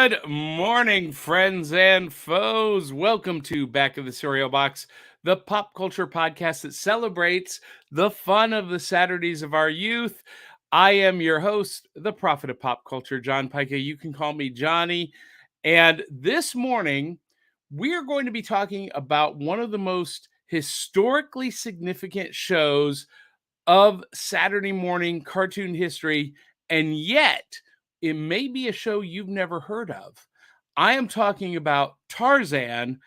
Good morning, friends and foes. Welcome to Back of the Cereal Box, the pop culture podcast that celebrates the fun of the Saturdays of our youth. I am your host, the prophet of pop culture, John Pica. You can call me Johnny. And this morning, we are going to be talking about one of the most historically significant shows of Saturday morning cartoon history, and yet it may be a show you've never heard of. I am talking about Tarzan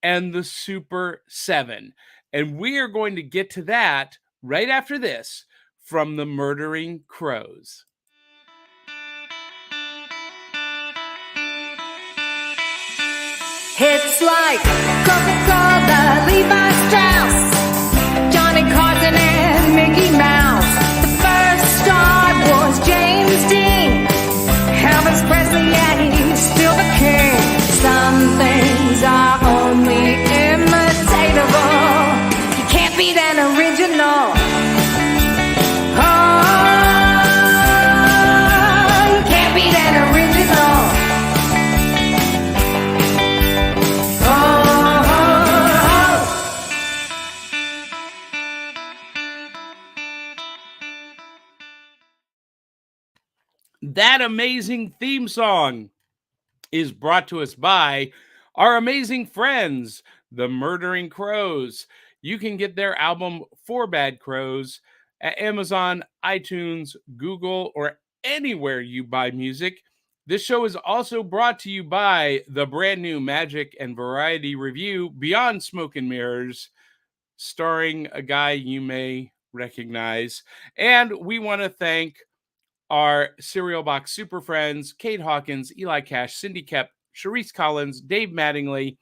and the Super 7, and we are going to get to that right after this from the Murdering Crows. It's like Coca-Cola, Levi Strauss, Johnny Carson and Mickey Mouse. The first star was James Dean. Elvis Presley, yeah, he's still the king. Some things are only imitatable. You can't beat an original. Oh, you can't beat an original. That amazing theme song is brought to us by our amazing friends, the Murdering Crows. You can get their album For Bad Crows at Amazon, iTunes, Google, or anywhere you buy music. This show is also brought to you by the brand new Magic and Variety review, Beyond Smoke and Mirrors, starring a guy you may recognize. And we want to thank our Cereal Box super friends, Kate Hawkins, Eli Cash, Cindy Kep, Sharice Collins, Dave Mattingly.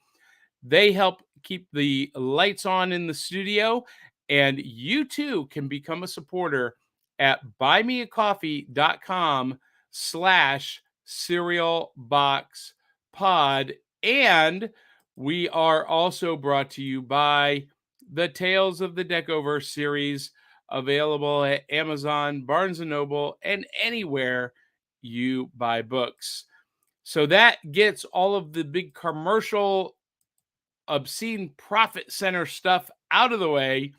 They help keep the lights on in the studio, and you too can become a supporter at buymeacoffee.com/cerealboxpod. And we are also brought to you by the Tales of the Deckoverse series, available at Amazon, Barnes & Noble, and anywhere you buy books. So that gets all of the big commercial, obscene profit center stuff out of the way.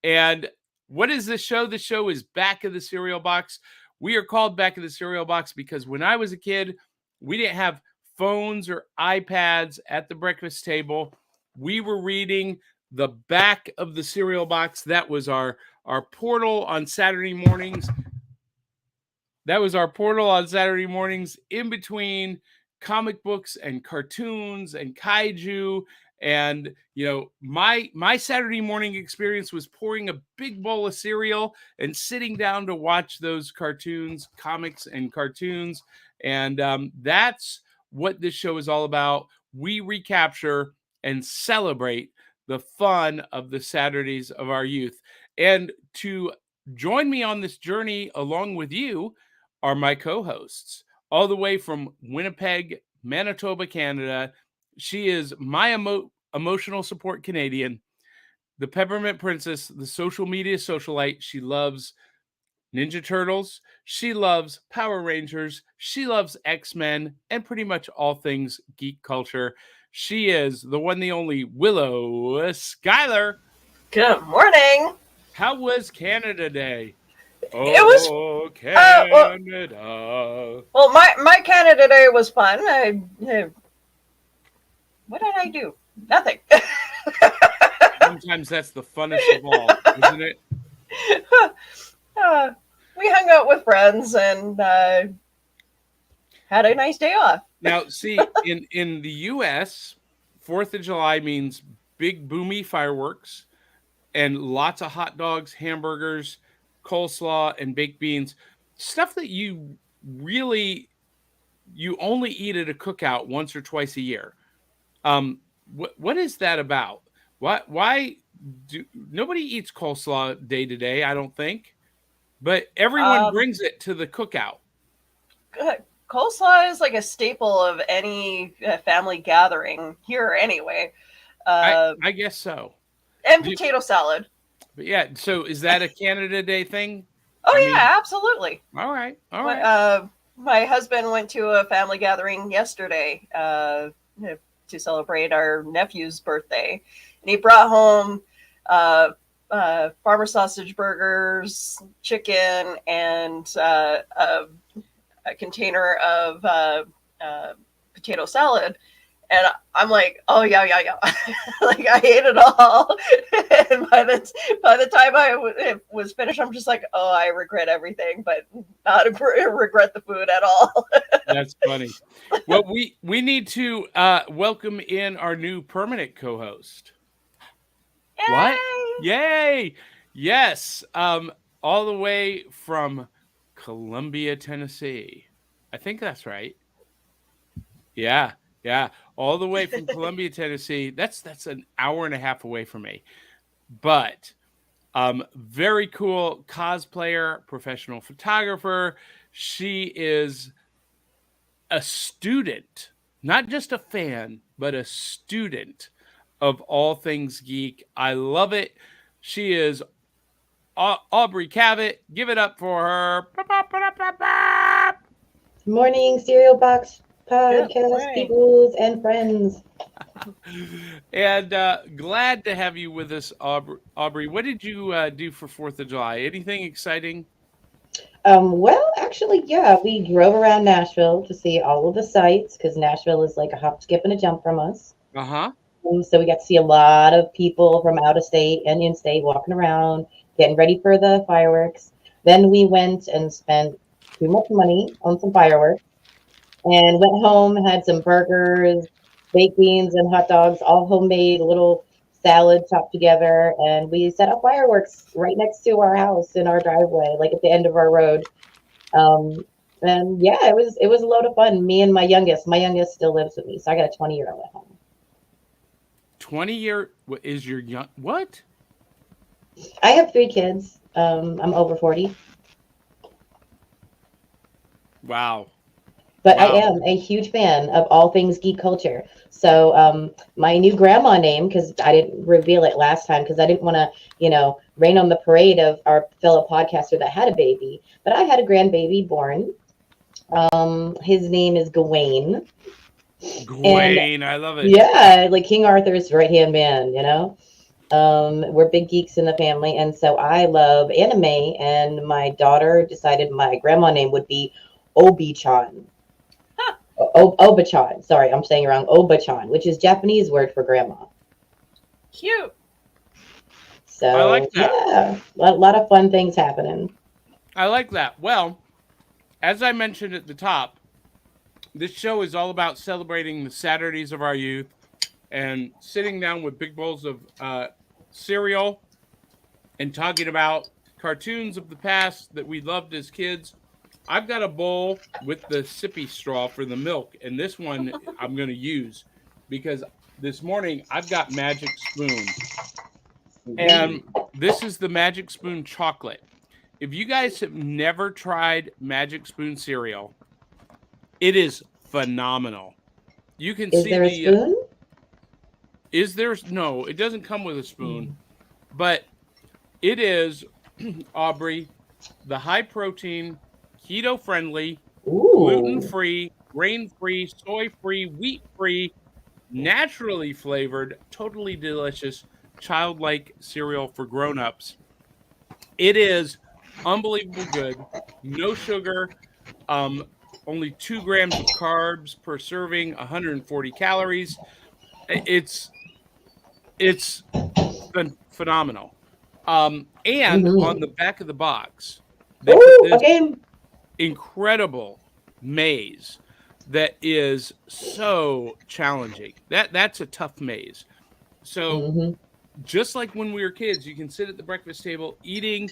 And what is this show? The show is Back of the Cereal Box. We are called Back of the Cereal Box because when I was a kid, we didn't have phones or iPads at the breakfast table. We were reading the back of the cereal box. That was our portal on Saturday mornings. That was our portal on Saturday mornings in between comic books and cartoons and kaiju. And, you know, my Saturday morning experience was pouring a big bowl of cereal and sitting down to watch those cartoons, comics and cartoons. And that's what this show is all about. We recapture and celebrate the fun of the Saturdays of our youth. And to join me on this journey along with you are my co-hosts, all the way from Winnipeg, Manitoba, Canada. She is my emotional support Canadian, the Peppermint Princess, the social media socialite. She loves Ninja Turtles. She loves Power Rangers. She loves X-Men and pretty much all things geek culture. She is the one, the only Willow Schuyler. Good morning. How was Canada Day? It was Canada. well. My Canada Day was fun. What did I do? Nothing. Sometimes that's the funnest of all, isn't it? We hung out with friends and had a nice day off. Now, see, in the U.S., 4th of July means big, boomy fireworks and lots of hot dogs, hamburgers, coleslaw, and baked beans. Stuff that you only eat at a cookout once or twice a year. What is that about? Why do nobody eats coleslaw day to day? I don't think, but everyone brings it to the cookout. Good. Coleslaw is like a staple of any family gathering here, anyway. I guess so. And potato salad. But yeah, so is that a Canada Day thing? Oh, absolutely. All right. My husband went to a family gathering yesterday to celebrate our nephew's birthday, and he brought home farmer sausage burgers, chicken, and a container of potato salad. And I'm like, oh yeah, yeah, yeah. Like I ate it all, and by the time was finished, I'm just like, oh, I regret everything, but not regret the food at all. That's funny. Well, we need to welcome in our new permanent co-host. What? Yay! Yay! Yes. All the way from Columbia, Tennessee. I think that's right. Yeah, yeah. All the way from Columbia, Tennessee. That's an hour and a half away from me. But very cool cosplayer, professional photographer. She is a student, not just a fan, but a student of all things geek. I love it. She is Aubrey Cavett. Give it up for her. Morning, Cereal Box Good Podcast morning. peoples and friends. And glad to have you with us, Aubrey. What did you do for 4th of July? Anything exciting? Well, actually, yeah, we drove around Nashville to see all of the sights because Nashville is like a hop, skip, and a jump from us. Uh-huh. So we got to see a lot of people from out of state and in state walking around, getting ready for the fireworks. Then we went and spent too much money on some fireworks and went home, had some burgers, baked beans, and hot dogs, all homemade, a little salad chopped together. And we set up fireworks right next to our house in our driveway, like at the end of our road. Um, and yeah, it was a load of fun. Me and my youngest still lives with me, so I got a 20-year-old at home. 20-year is your young what? I have 3 kids. I'm over 40, Wow. but I Wow. am a huge fan of all things geek culture. So my new grandma name, because I didn't reveal it last time because I didn't want to, rain on the parade of our fellow podcaster that had a baby. But I had a grandbaby born. His name is Gawain. And Gawain, I love it. yeah, like King Arthur's right-hand man. We're big geeks in the family, and so I love anime. And my daughter decided my grandma name would be Obi-chan. Oba-chan. Sorry, I'm saying it wrong. Oba-chan, which is Japanese word for grandma. Cute. So I like that. yeah, a lot of fun things happening. I like that. Well, as I mentioned at the top, this show is all about celebrating the Saturdays of our youth and sitting down with big bowls of cereal and talking about cartoons of the past that we loved as kids. I've got a bowl with the sippy straw for the milk, and this one I'm going to use because this morning I've got Magic Spoon. And this is the Magic Spoon chocolate. If you guys have never tried Magic Spoon cereal, it is phenomenal. You can Is see there a the spoon? is there no, it doesn't come with a spoon, but it is Aubrey, the high protein, keto friendly, gluten Ooh. free, grain free, soy free, wheat free, naturally flavored, totally delicious, childlike cereal for grown-ups. It is unbelievable good. No sugar, um, only 2 grams of carbs per serving, 140 calories. It's phenomenal. And on Mm-hmm. the back of the box, they put Ooh, this okay. incredible maze that is so challenging. That's a tough maze. So Mm-hmm. just like when we were kids, you can sit at the breakfast table eating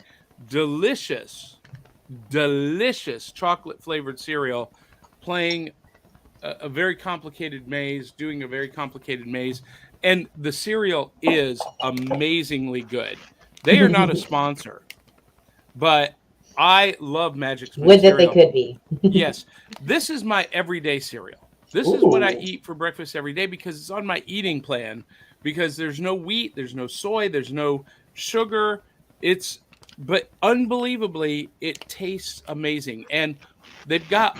delicious, delicious chocolate flavored cereal, playing a very complicated maze, doing a very complicated maze, and the cereal is amazingly good. They are not a sponsor, but I love Magic Spoon Would that they cereal. could be. Yes, this is my everyday cereal. This is what I Ooh. eat for breakfast every day because it's on my eating plan. Because there's no wheat, there's no soy, there's no sugar. But unbelievably, it tastes amazing. And They've got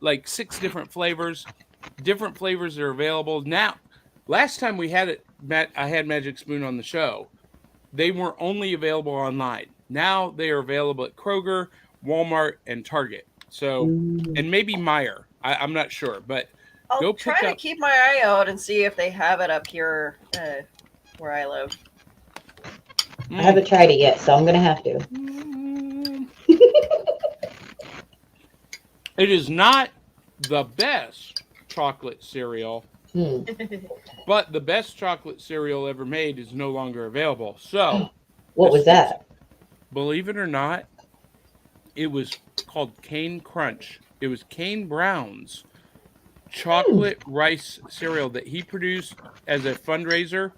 like 6 different flavors. Different flavors are available now. Last time we had it, I had Magic Spoon on the show. They were only available online. Now they are available at Kroger, Walmart, and Target. So, Mm. and maybe Meijer. I'm not sure, but I'll go try pick to up. keep my eye out and see if they have it up here where I live. I haven't tried it yet, so I'm gonna have to. It is not the best chocolate cereal, Hmm. but the best chocolate cereal ever made is no longer available. So, What was that? believe it or not, it was called Cane Crunch. It was Kane Brown's Hmm. chocolate rice cereal that he produced as a fundraiser.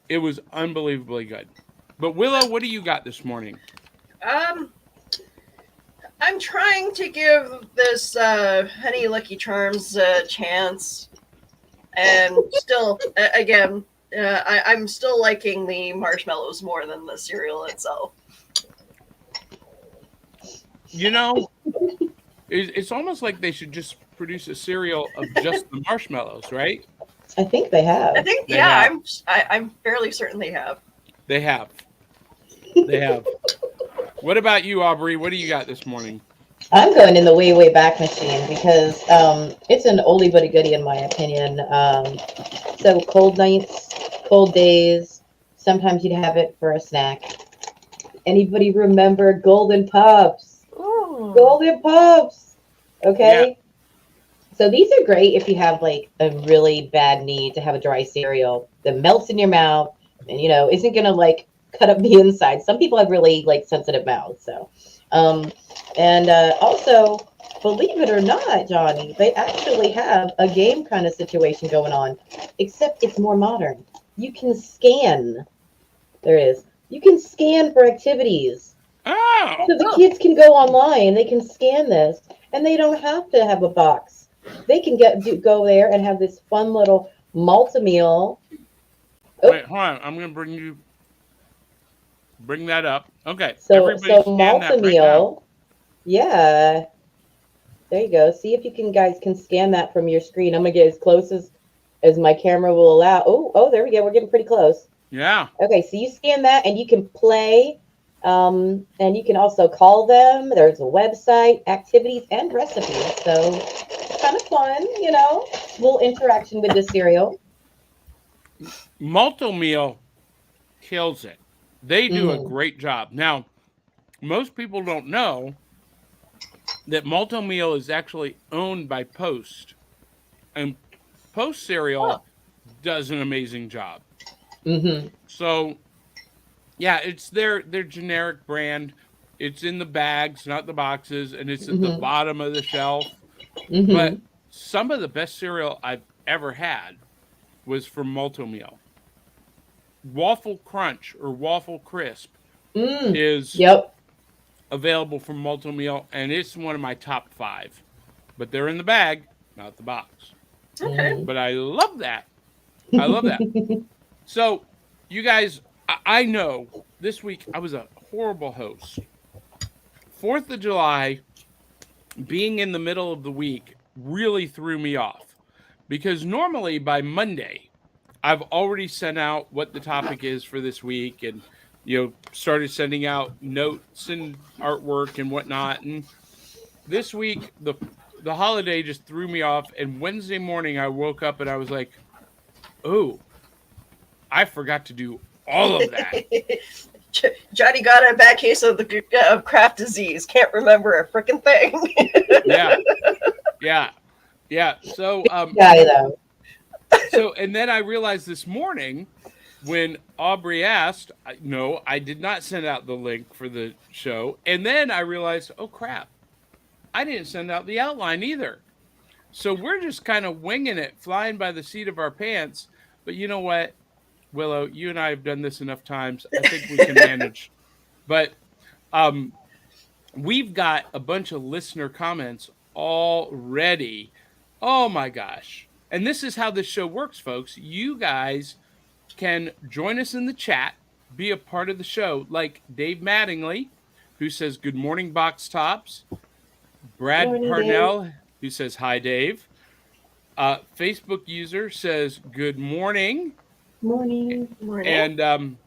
It was unbelievably good. But Willow, what do you got this morning? Um, I'm trying to give this Honey Lucky Charms a chance, and still, again, I'm still liking the marshmallows more than the cereal itself. You know, it's almost like they should just produce a cereal of just the marshmallows, right? I think they I have. think, They yeah, have. I'm fairly certain they have. They have. They have. What about you, Aubrey? What do you got this morning? I'm going in the way, way back machine because it's an oldie but a goodie in my opinion. So cold nights, cold days, sometimes you'd have it for a snack. Anybody remember Golden Puffs? Ooh. Golden Puffs! Okay? Yeah. So these are great if you have like a really bad need to have a dry cereal that melts in your mouth and isn't gonna like cut up the inside. Some people have really like sensitive mouths, so and also believe it or not, Johnny, they actually have a game kind of situation going on, except it's more modern. You can scan. There it is. You can scan for activities. Oh, So the kids can go online, they can scan this, and they don't have to have a box. They can go there and have this fun little multi-meal. wait, hold on. I'm going to bring that up. Okay. So Everybody scan that right now. multi-meal, yeah. There you go. See if you guys can scan that from your screen. I'm gonna get as close as my camera will allow. Oh, there we go. We're getting pretty close. Yeah. Okay, so you scan that and you can play, and you can also call them. There's a website, activities, and recipes. So it's kind of fun, little interaction with the cereal. Multi-meal kills it. They do a Mm. great job. Now, most people don't know that Multi-meal is actually owned by Post. And Post Oh, cereal does an amazing job. Mm-hmm. So, yeah, it's their generic brand. It's in the bags, not the boxes, and it's at the Mm-hmm. bottom of the shelf. Mm-hmm. But some of the best cereal I've ever had was from Multi-meal. Waffle Crunch or Waffle Crisp Mm. is Yep. available from Multi-meal, and it's one of my top 5. But they're in the bag, not the box. okay. But I love that. I love that. So, you guys, I know this week I was a horrible host. 4th of July, being in the middle of the week, really threw me off. Because normally by Monday, I've already sent out what the topic is for this week and, started sending out notes and artwork and whatnot. And this week, the holiday just threw me off. And Wednesday morning, I woke up and I was like, oh, I forgot to do all of that. Johnny got a bad case of the craft disease. Can't remember a freaking thing. Yeah. Yeah. Yeah. So, Guy though. and then I realized this morning when Aubrey asked, no, I did not send out the link for the show. And then I realized, oh crap, I didn't send out the outline either. So we're just kind of winging it, flying by the seat of our pants. But you know what, Willow, you and I have done this enough times. I think we can manage. But we've got a bunch of listener comments already. Oh my gosh. And this is how this show works, folks. You guys can join us in the chat, be a part of the show, like Dave Mattingly, who says, good morning, Box Tops. Brad Morning, Parnell, who says, hi, Dave. Facebook user says, good morning. Morning. Morning. And,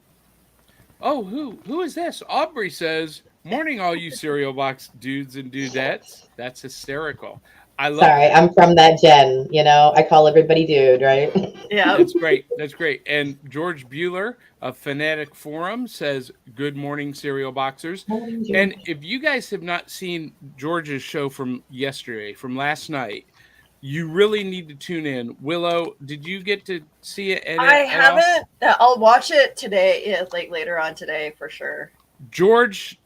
who is this? Aubrey says, morning, all you cereal box dudes and dudettes. That's hysterical. I love Sorry, that. I'm from that gen. I call everybody dude, right? Yeah. That's great. That's great. And George Bueller of Fanatic Forum says, good morning, cereal boxers. Morning, And George. if you guys have not seen George's show from yesterday, from last night, you really need to tune in. Willow, did you get to see it I at all? haven't. I'll watch it today, yeah, like later on today for sure. George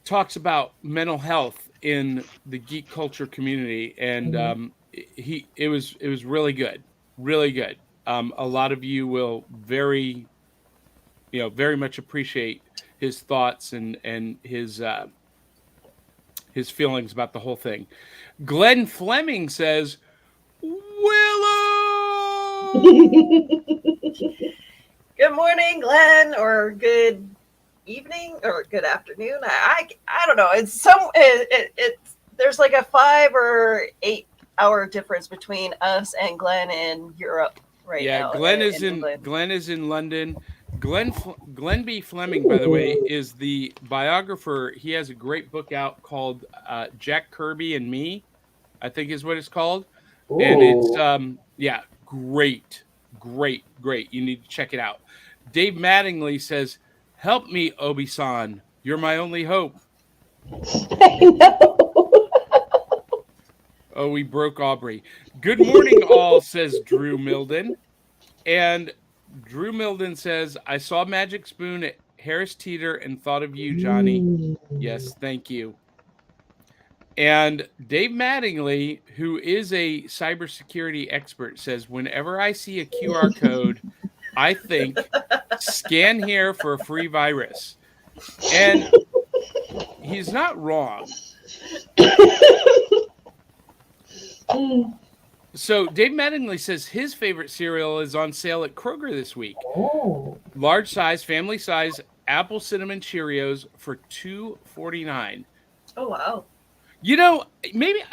talks about mental health in the geek culture community, and it was really good, really good. A lot of you will very much appreciate his thoughts and his feelings about the whole thing. Glenn Fleming says, Willow. Good morning, Glenn, or good evening, or good afternoon. I don't know. It's there's like a 5 or 8 hour difference between us and Glenn in Europe right now. Glenn is in England. Glenn is in London. Glenn B. Fleming, by the way, is the biographer. He has a great book out called Jack Kirby and Me, I think is what it's called. Ooh. And it's great. You need to check it out. Dave Mattingly says, help me, Obi-san. You're my only hope. I know. Oh, we broke Aubrey. Good morning, all, says Drew Milden. And Drew Milden says, I saw Magic Spoon at Harris Teeter and thought of you, Johnny. Yes, thank you. And Dave Mattingly, who is a cybersecurity expert, says, whenever I see a QR code, I think, scan here for a free virus. And he's not wrong. So Dave Mattingly says his favorite cereal is on sale at Kroger this week. Oh. Large size, family size, apple cinnamon Cheerios for $2.49. Oh wow! Maybe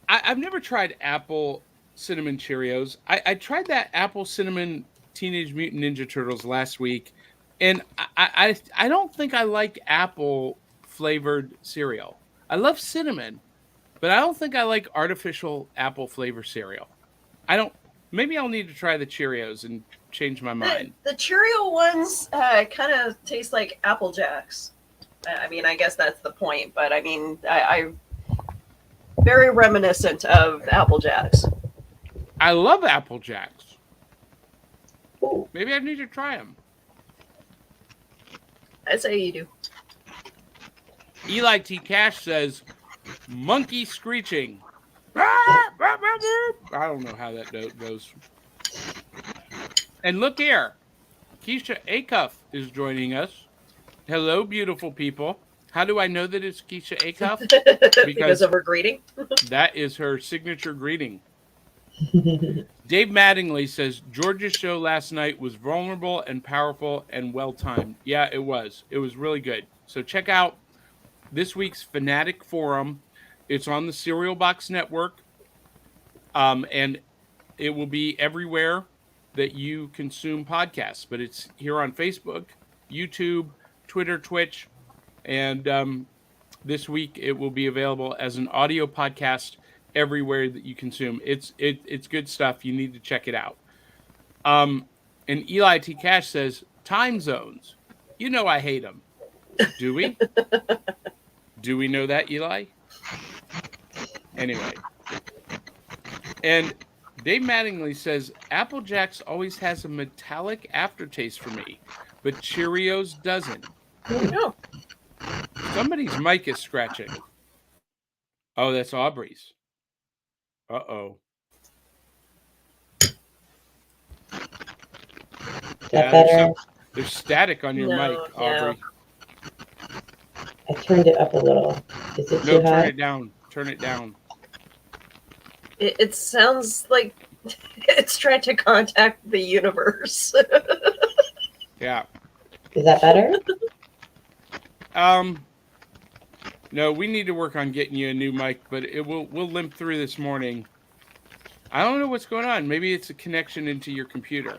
I've never tried apple cinnamon Cheerios. I tried that apple cinnamon Teenage Mutant Ninja Turtles last week, and I don't think I like apple flavored cereal. I love cinnamon, but I don't think I like artificial apple flavor cereal. Maybe I'll need to try the Cheerios and change my mind. The Cheerio ones kind of taste like Apple Jacks. I mean, I guess that's the point, but I mean, I very reminiscent of Apple Jacks. I love Apple Jacks. Maybe I need to try them. I say you do. Eli T. Cash says, monkey screeching. I don't know how that goes. And look here. Keisha Acuff is joining us. Hello, beautiful people. How do I know that it's Keisha Acuff? Because of her greeting. That is her signature greeting. Dave Mattingly says, George's show last night was vulnerable and powerful and well-timed. Yeah, it was. It was really good. So check out this week's Fanatic Forum. It's on the Cereal Box Network. And it will be everywhere that you consume podcasts. But it's here on Facebook, YouTube, Twitter, Twitch. And this week it will be available as an audio podcast everywhere that you consume. It's good stuff. You need to check it out. And Eli T. Cash says, time zones. You know I hate them. Do we? Do we know that, Eli? Anyway. And Dave Mattingly says, Apple Jacks always has a metallic aftertaste for me, but Cheerios doesn't. No. Somebody's mic is scratching. Oh, that's Aubrey's. Uh-oh. Yeah, there's static on your mic, Aubrey. I turned it up a little. Is it too high? Turn it down. Turn it down. It sounds like it's trying to contact the universe. Yeah. Is that better? No, we need to work on getting you a new mic, but we'll limp through this morning. I don't know what's going on. Maybe it's a connection into your computer.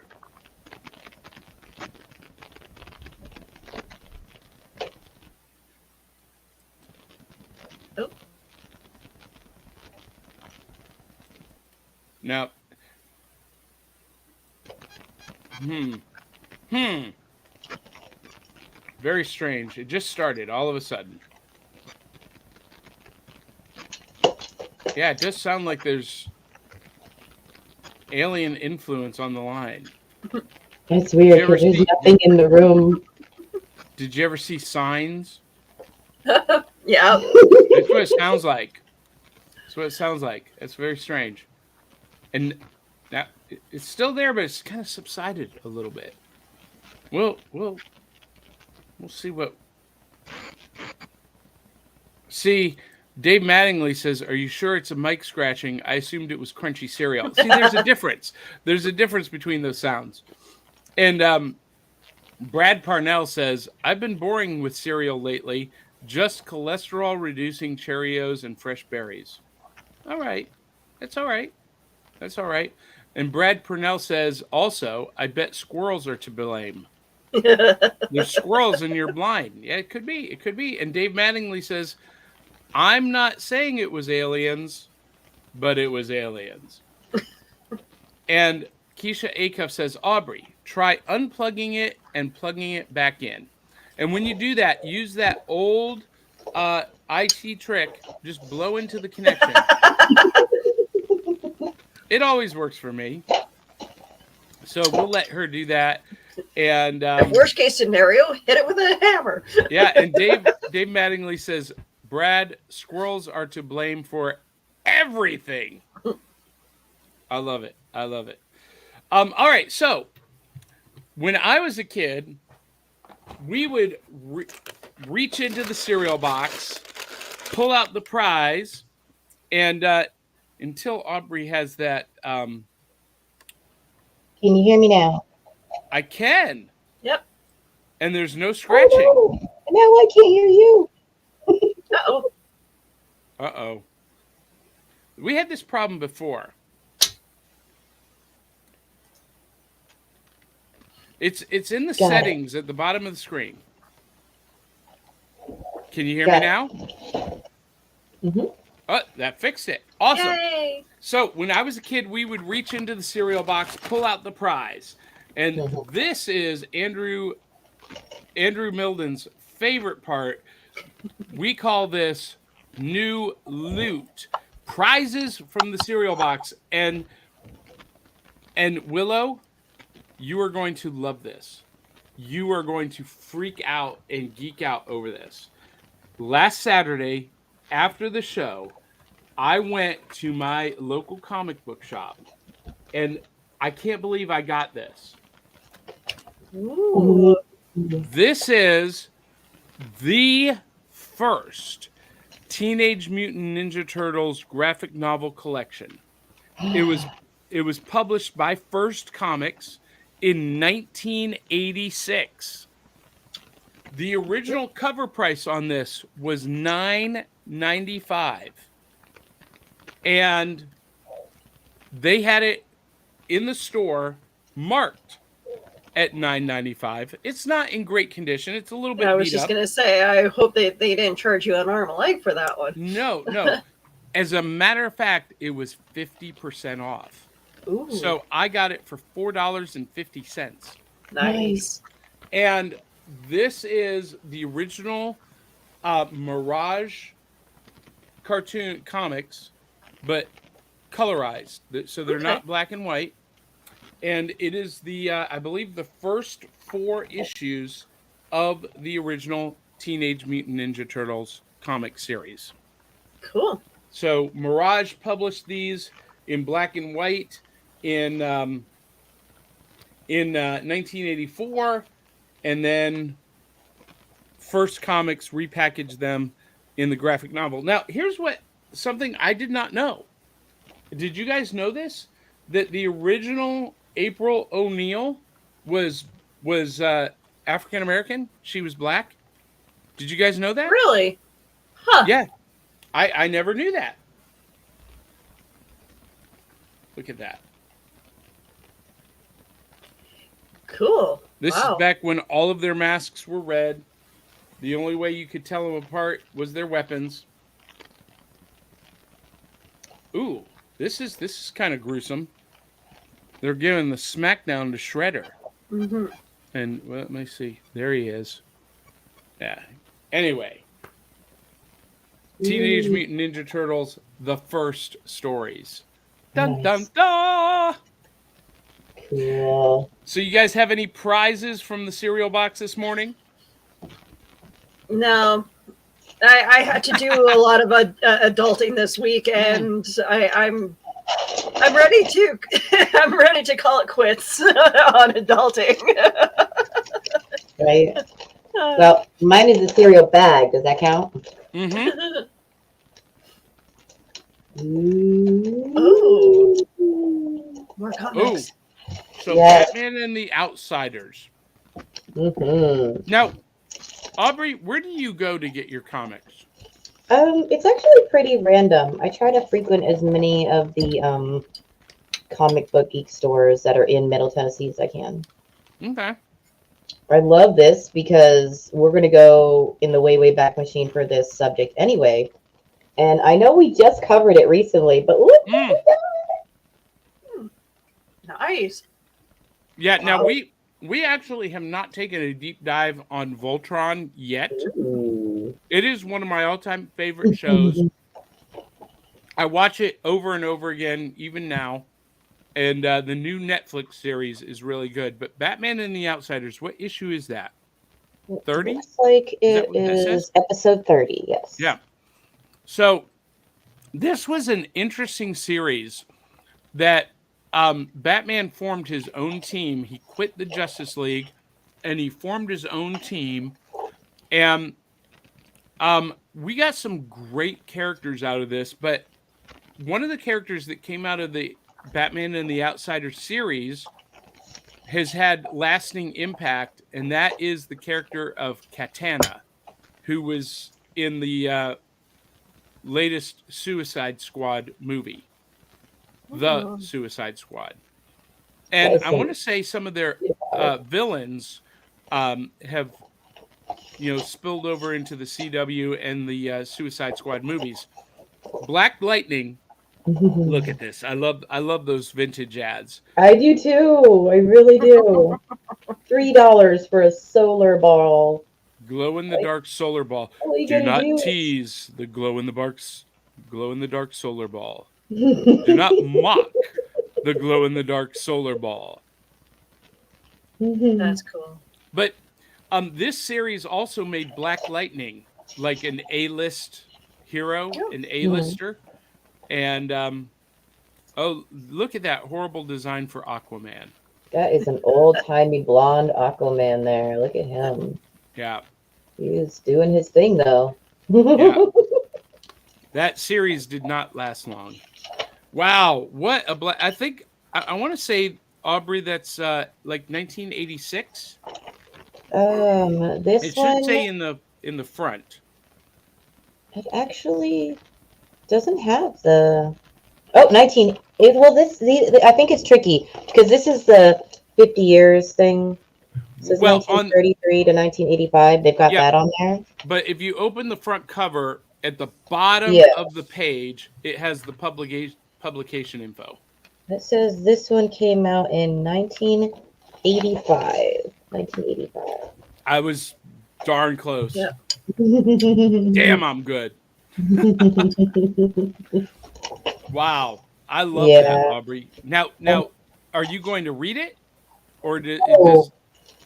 Oh. No. Very strange. It just started all of a sudden. Yeah, it does sound like there's alien influence on the line. It's weird because there's nothing in the room. Did you ever see Signs? Yeah. That's what it sounds like. That's what it sounds like. It's very strange. And now it's still there, but it's kind of subsided a little bit. We'll see what. See, Dave Mattingly says, "Are you sure it's a mic scratching? I assumed it was crunchy cereal." See, there's a difference. There's a difference between those sounds. And Brad Parnell says, "I've been boring with cereal lately. Just cholesterol-reducing Cheerios and fresh berries." All right, that's all right. That's all right. And Brad Purnell says, also, I bet squirrels are to blame. There's squirrels in your blind. Yeah, it could be. It could be. And Dave Mattingly says, I'm not saying it was aliens, but it was aliens. And Keisha Acuff says, Aubrey, try unplugging it and plugging it back in. And when you do that, use that old IT trick. Just blow into the connection. It always works for me. So we'll let her do that. And worst case scenario, hit it with a hammer. Yeah, and Dave Mattingly says, Brad, squirrels are to blame for everything. I love it. I love it. All right, so when I was a kid, we would reach into the cereal box, pull out the prize, and until Aubrey has that. Can you hear me now? I can. Yep. And there's no scratching. Oh, no. Now I can't hear you. Uh-oh. Uh-oh. We had this problem before. It's in the settings at the bottom of the screen. Can you hear me now? Mm-hmm. Oh, that fixed it. Awesome. Yay. So when I was a kid, we would reach into the cereal box, pull out the prize. And this is Andrew Milden's favorite part. We call this new loot. Prizes from the cereal box. And Willow, you are going to love this. You are going to freak out and geek out over this. Last Saturday, after the show, I went to my local comic book shop, and I can't believe I got this. Ooh. This is the first Teenage Mutant Ninja Turtles graphic novel collection. It was published by First Comics in 1986. The original cover price on this was $9.95. And they had it in the store marked at $9.95. It's not in great condition. It's a little bit beat up. I was just going to say, I hope they didn't charge you an arm and leg for that one. No. As a matter of fact, it was 50% off. Ooh. So I got it for $4.50. Nice. And this is the original Mirage cartoon comics, but colorized. So they're not black and white. And it is the, I believe, the first 4 issues of the original Teenage Mutant Ninja Turtles comic series. Cool. So Mirage published these in black and white in 1984, and then First Comics repackaged them in the graphic novel. Now, here's something I did not know. Did you guys know this? That the original April O'Neil was African American. She was black. Did you guys know that? Really? Huh. Yeah. I never knew that. Look at that. Cool. This is Wow. back when all of their masks were red. The only way you could tell them apart was their weapons. Ooh, this is kind of gruesome. They're giving the smackdown to Shredder. Mm-hmm. And well, let me see. There he is. Yeah. Anyway, Teenage Mutant Ninja Turtles: The First Stories. Dun dun Nice. dun. Cool. So you guys have any prizes from the cereal box this morning? No, I had to do a lot of adulting this week, and I'm ready to I'm ready to call it quits on adulting. Right. Well, mine is a cereal bag. Does that count? Mm-hmm. Oh, more Ooh. comics. So Yes. Batman and the Outsiders. Mm-hmm. Now, Aubrey, where do you go to get your comics? It's actually pretty random. I try to frequent as many of the comic book geek stores that are in Middle Tennessee as I can. Okay. I love this because we're going to go in the way, way back machine for this subject anyway. And I know we just covered it recently, but look. Mm. Nice. Yeah. Now Wow. we actually have not taken a deep dive on Voltron yet. Ooh. It is one of my all-time favorite shows. I watch it over and over again, even now. And the new Netflix series is really good. But Batman and the Outsiders, what issue is that? 30? Looks like Is that it what that says? is episode 30, yes. Yeah. So this was an interesting series that Batman formed his own team. He quit the Justice League and he formed his own team. And we got some great characters out of this. But one of the characters that came out of the Batman and the Outsiders series has had lasting impact, and that is the character of Katana, who was in the latest Suicide Squad movie, The Suicide Squad. And I want to say some of their villains have, spilled over into the CW and the Suicide Squad movies. Black Lightning. Look at this. I love those vintage ads. I do too. I really do. $3 for a solar ball. Glow in the dark solar ball. All you Do gotta not do tease the glow in the dark solar ball. is... Do not mock the glow in the dark solar ball. That's cool. But this series also made Black Lightning like an A-list hero, an A-lister. And oh, look at that horrible design for Aquaman. That is an old-timey blonde Aquaman there. Look at him. Yeah. He's doing his thing, though. Yeah. That series did not last long. Wow. What a I think, I want to say, Aubrey, that's like 1986. This It one... should say in the front. It actually doesn't have the... Oh, 19... Well, I think it's tricky, because this is the 50 years thing. So it's 1933 to 1985. They've got that on there. But if you open the front cover, at the bottom of the page, it has the publication info. It says this one came out in 1985. 1985. I was darn close. Yeah. Damn, I'm good. Wow. I love that, Aubrey. Now, are you going to read it? Or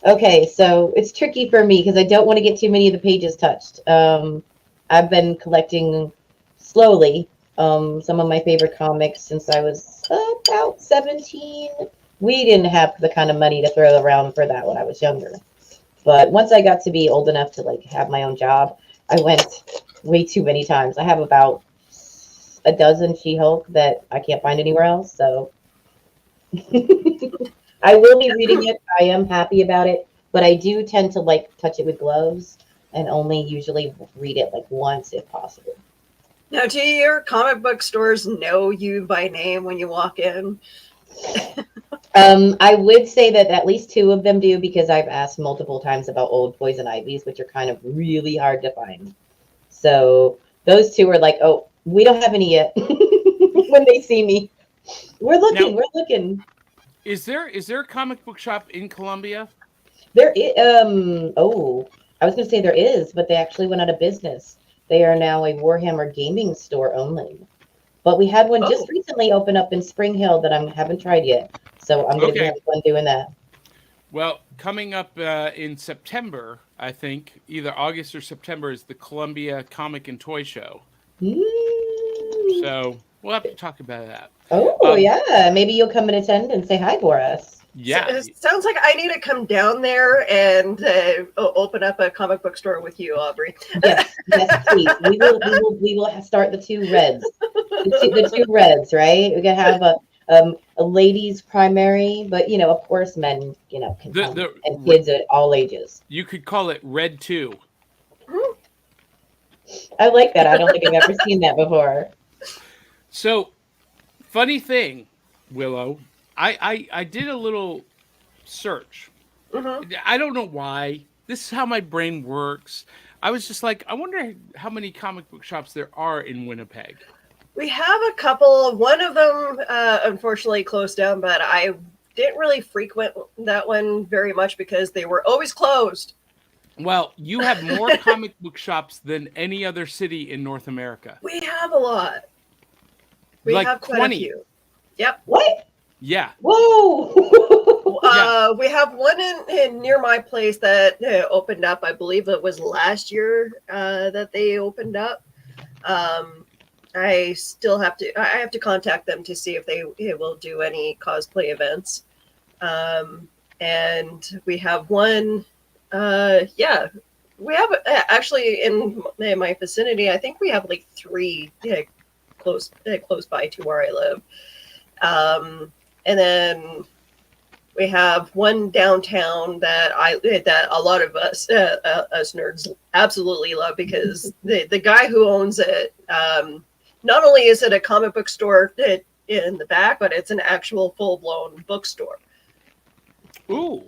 Okay, so it's tricky for me because I don't want to get too many of the pages touched. I've been collecting slowly some of my favorite comics since I was about 17. We didn't have the kind of money to throw around for that when I was younger. But once I got to be old enough to like have my own job, I went way too many times. I have about a dozen She-Hulk that I can't find anywhere else. So I will be reading it. I am happy about it, but I do tend to like touch it with gloves and only usually read it like once if possible. Now, do your comic book stores know you by name when you walk in? I would say that at least two of them do because I've asked multiple times about old poison ivies, which are kind of really hard to find. So those two are like, "Oh, we don't have any yet." When they see me, we're Now, looking, we're looking. is there a comic book shop in Columbia? There is, oh, I was gonna say there is, but they actually went out of business. They are now a Warhammer gaming store only. But we had one Oh, just recently open up in Spring Hill that I haven't tried yet. So I'm gonna be Okay. having fun doing that. Well, coming up in September, I think either August or September is the Columbia Comic and Toy Show. Mm. So we'll have to talk about that. Oh Um, yeah, maybe you'll come and attend and say hi for us. so yeah, it sounds like I need to come down there and open up a comic book store with you, Aubrey. Yes, yes, please. We will start the two reds, the two reds, right? We can have a ladies primary, but of course, men can come and the kids at all ages. you could call it Red Two. I like that. I don't think I've ever seen that before. So funny thing, Willow, I did a little search. Hmm. I don't know why. This is how my brain works. I was just like, I wonder how many comic book shops there are in Winnipeg. We have a couple. One of them, unfortunately, closed down, but I didn't really frequent that one very much because they were always closed. Well, you have more comic book shops than any other city in North America. We have a lot. We Like have quite 20. a few. Yep. What? Yeah. Whoa! Yeah. We have one in near my place that opened up. I believe it was last year that they opened up. I still have to. I have to contact them to see if they will do any cosplay events. And we have one. Yeah, we have actually in my vicinity. I think we have like three close by to where I live. And then we have one downtown that a lot of us nerds absolutely love because the guy who owns it, not only is it a comic book store in the back, but it's an actual full blown bookstore. Ooh,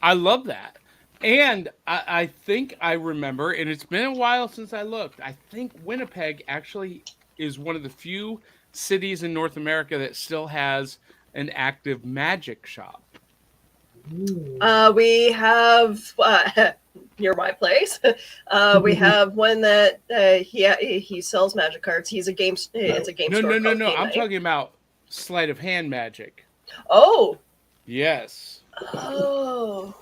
I love that. And I think I remember, and it's been a while since I looked. I think Winnipeg actually is one of the few cities in North America that still has an active magic shop. We have near my place. We have one that he sells magic cards. He's a game. It's a game No, store no, no, called no. Game I'm Night. talking about sleight of hand magic. Oh, Yes. oh.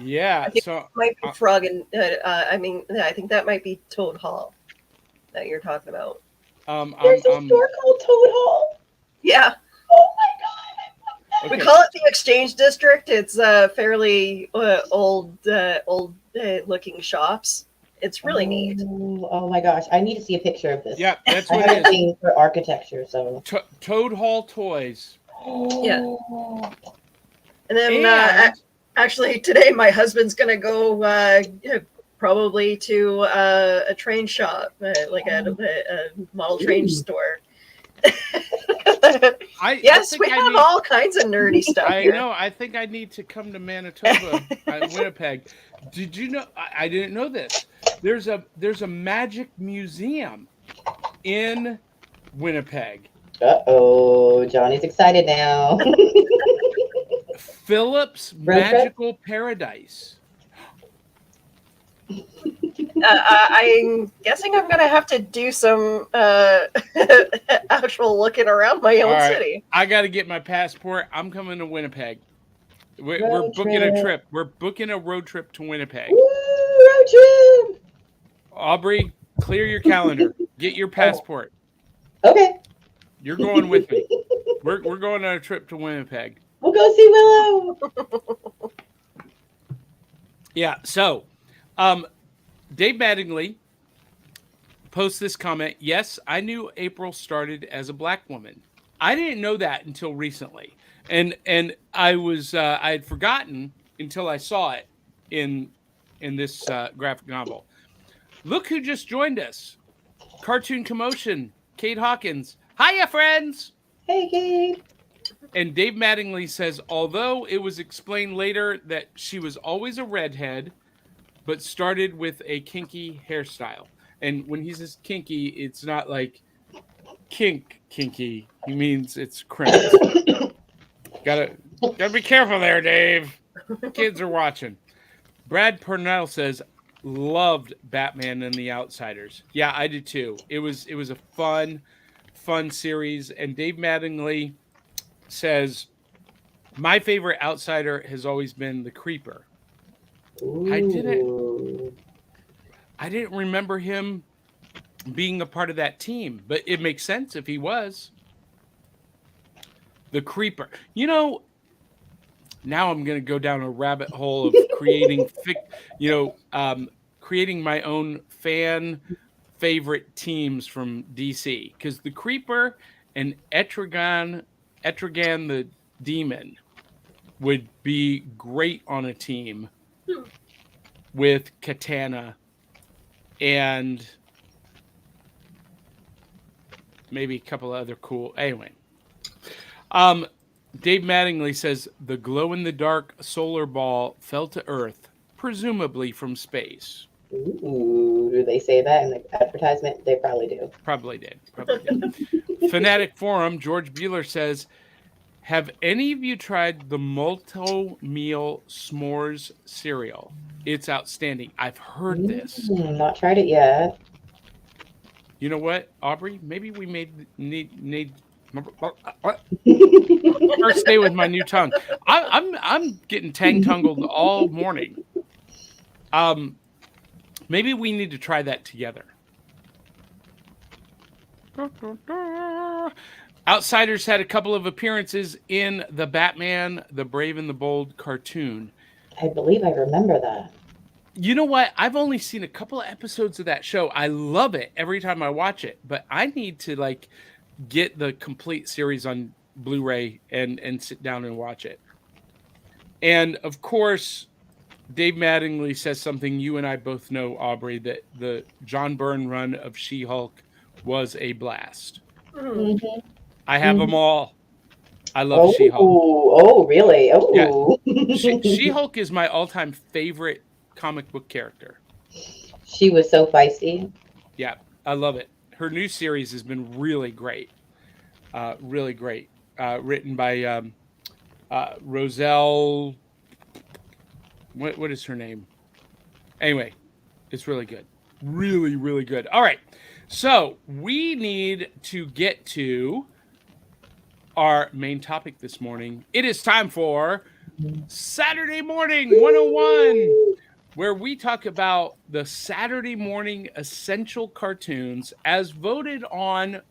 Yeah. I think So it might be Frog and I mean, I think that might be Toad Hall that you're talking about. There's a store called Toad Hall. Yeah, Oh my god! we okay. call it the Exchange District. It's fairly old looking shops. It's really neat. Oh my gosh! I need to see a picture of this. Yeah, that's I what have a it is. thing for architecture, so. Toad Hall Toys. Yeah. And then And actually today my husband's gonna go probably to a train shop, like a model train store. Yes, think we I have need, all kinds of nerdy stuff I here. know. I think I need to come to Manitoba, Winnipeg. Did you know? I didn't know this. There's a magic museum in Winnipeg. Uh-oh, Johnny's excited now. Philip's Road trip? Magical Paradise. I'm guessing I'm gonna have to do some actual looking around my All own right, city. I got to get my passport. I'm coming to Winnipeg. We're Road booking a trip. trip. We're booking a road trip to Winnipeg. Woo, road trip! Aubrey, clear your calendar. Get your passport. Okay, You're going with me. We're going on a trip to Winnipeg. we'll go see Willow. Yeah. So, Dave Mattingly posts this comment. Yes, I knew April started as a black woman. I didn't know that until recently, and I had forgotten until I saw it in this graphic novel. Look who just joined us. Cartoon Commotion, Kate Hawkins. Hiya, friends! Hey, Kate. And Dave Mattingly says, although it was explained later that she was always a redhead, but started with a kinky hairstyle. And when he says kinky, it's not like kinky. He means it's crimped. Gotta be careful there, Dave. Kids are watching. Brad Purnell says, loved Batman and the Outsiders. Yeah, I did too. It was a fun series. And Dave Mattingly says, my favorite outsider has always been the Creeper. Ooh. I didn't remember him being a part of that team, but it makes sense if he was. The Creeper. Now I'm going to go down a rabbit hole of creating creating my own fan favorite teams from DC, because the Creeper and Etrigan the Demon would be great on a team with Katana and maybe a couple of other cool. Anyway, Dave Mattingly says the glow-in-the-dark solar ball fell to Earth, presumably from space. Ooh, do they say that in the advertisement? They probably do. Probably did. Fanatic Forum, George Bueller says, have any of you tried the Multi-Meal S'mores cereal? It's outstanding. I've heard this. Not tried it yet. You know what, Aubrey? Maybe we need first day with my new tongue. I'm getting tang-tungled all morning. Maybe we need to try that together. Outsiders had a couple of appearances in the Batman, the Brave and the Bold cartoon. I believe I remember that. You know what? I've only seen a couple of episodes of that show. I love it every time I watch it, but I need to get the complete series on Blu-ray and sit down and watch it. And of course, Dave Mattingly says something you and I both know, Aubrey, that the John Byrne run of She-Hulk was a blast. Mm-hmm. I have them all. I love She-Hulk. Oh, really? Oh, yeah. She-Hulk is my all-time favorite comic book character. She was so feisty. Yeah, I love it. Her new series has been really great. Really great. Written by Roselle. What is her name? Anyway, it's really good. Really, really good. All right. So we need to get to our main topic this morning. It is time for Saturday Morning 101, where we talk about the Saturday morning essential cartoons as voted on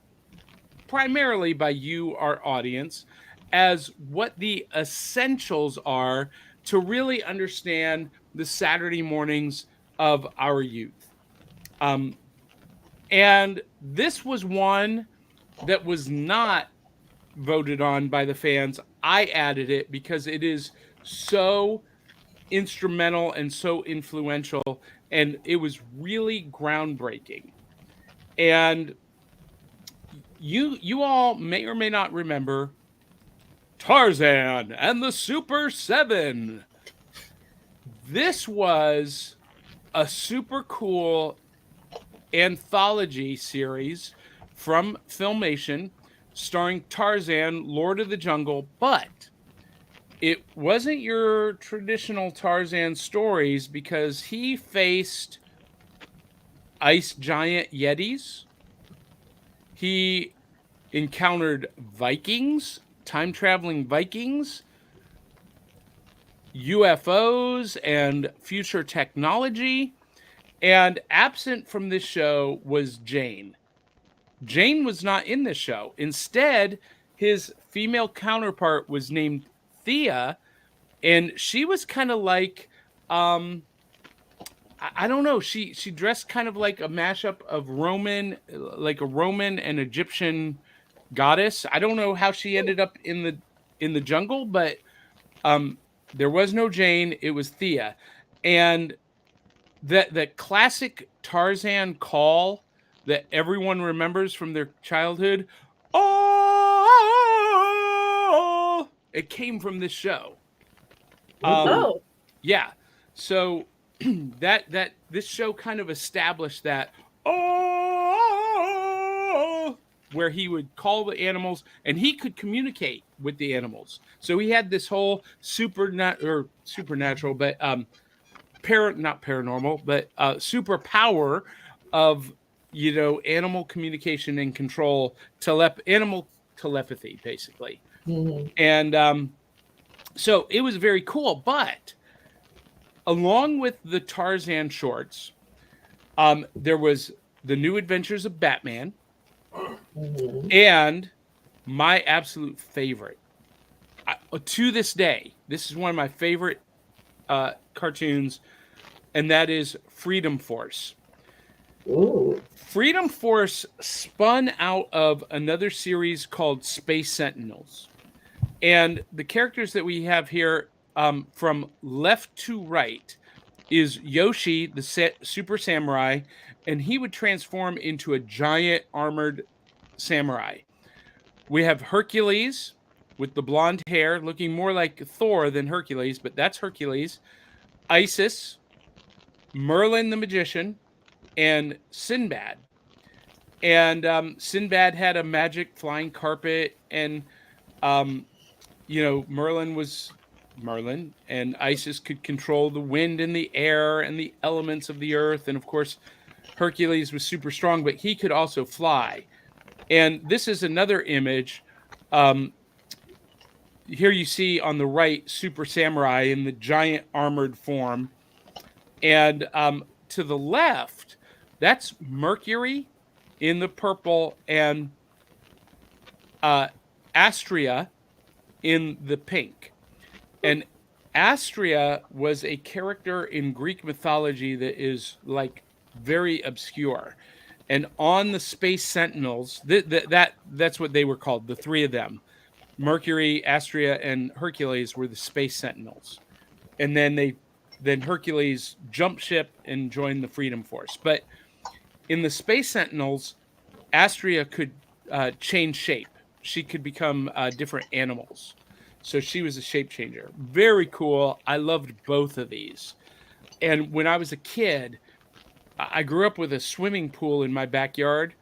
primarily by you, our audience, as what the essentials are to really understand the Saturday mornings of our youth. And this was one that was not voted on by the fans. I added it because it is so instrumental and so influential, and it was really groundbreaking. And you all may or may not remember Tarzan and the Super 7. This was a super cool anthology series from Filmation starring Tarzan, Lord of the Jungle, but it wasn't your traditional Tarzan stories because he faced ice giant yetis. He encountered Vikings, time-traveling Vikings, UFOs, and future technology. And absent from this show was Jane. Jane was not in this show. Instead, his female counterpart was named Thea, and she was kind of like, I don't know, she dressed kind of like a mashup of Roman, like a Roman and Egyptian goddess. I don't know how she ended up in the jungle, but there was no Jane, it was Thea. And that classic Tarzan call that everyone remembers from their childhood. Oh, it came from this show. Oh, Yeah. So that this show kind of established that oh, where he would call the animals and he could communicate with the animals. So he had this whole supernatural, but not paranormal, but superpower of animal communication and control, animal telepathy, basically. Mhm. And so it was very cool. But along with the Tarzan shorts, there was the New Adventures of Batman, Mhm. and my absolute favorite, to this day, this is one of my favorite cartoons, and that is Freedom Force. Ooh. Freedom Force spun out of another series called Space Sentinels. And the characters that we have here, from left to right, is Yoshi, the super samurai, and he would transform into a giant armored samurai. We have Hercules with the blonde hair, looking more like Thor than Hercules, but that's Hercules. Isis, Merlin the magician, and Sinbad. And Sinbad had a magic flying carpet, and Merlin was Merlin, and Isis could control the wind and the air and the elements of the earth. And of course, Hercules was super strong, but he could also fly. And this is another image. Here you see on the right Super Samurai in the giant armored form. And to the left, that's Mercury in the purple, and Astria in the pink. And Astria was a character in Greek mythology that is like very obscure. And on the Space Sentinels, that's what they were called. The three of them, Mercury, Astria, and Hercules, were the Space Sentinels. And then Hercules jumped ship and joined the Freedom Force. But in the Space Sentinels, Astria could change shape. She could become different animals. So she was a shape changer. Very cool. I loved both of these. And when I was a kid, I grew up with a swimming pool in my backyard.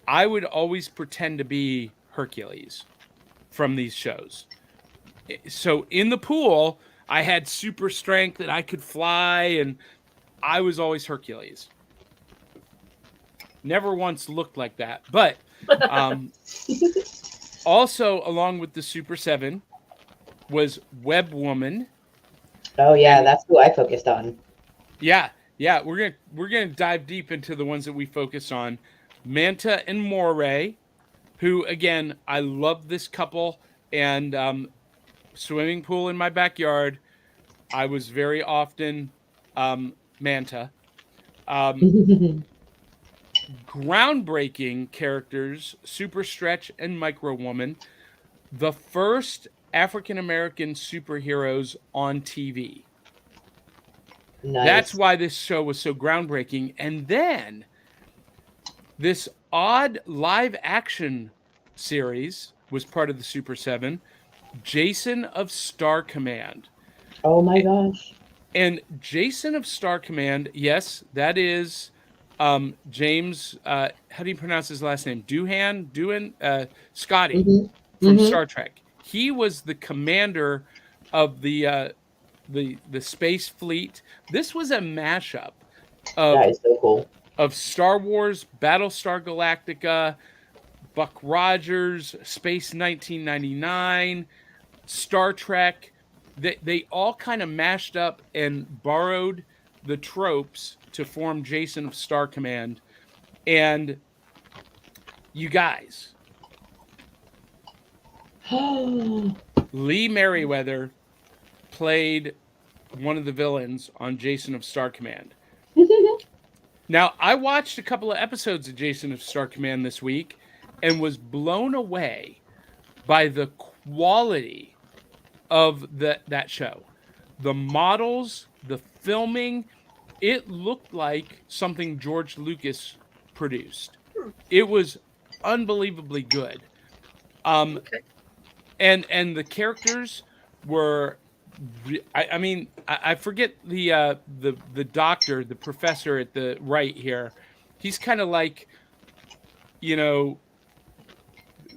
I would always pretend to be Hercules from these shows. So in the pool, I had super strength and I could fly, and I was always Hercules. Never once looked like that. But also, along with the Super 7, was Web Woman. Oh yeah, that's who I focused on. Yeah, we're gonna dive deep into the ones that we focus on. Manta and Moray, who again, I love this couple, and swimming pool in my backyard. I was very often Manta. Groundbreaking characters, Super Stretch and Micro Woman, the first African American superheroes on TV. Nice. That's why this show was so groundbreaking. And then this odd live action series was part of the Super 7, Jason of Star Command. Oh my gosh. And Jason of Star Command, yes, that is James, how do you pronounce his last name? Doohan, Scotty from Star Trek. He was the commander of the space fleet. This was a mashup That is so cool. of Star Wars, Battlestar Galactica, Buck Rogers, Space 1999, Star Trek. They all kind of mashed up and borrowed the tropes to form Jason of Star Command. And you guys, Lee Merriweather played one of the villains on Jason of Star Command. Now, I watched a couple of episodes of Jason of Star Command this week and was blown away by the quality of that show. The models, the filming, it looked like something George Lucas produced. It was unbelievably good. Um, Okay. and the characters were, I mean, I forget the doctor, the professor at the right here. He's kind of like, you know,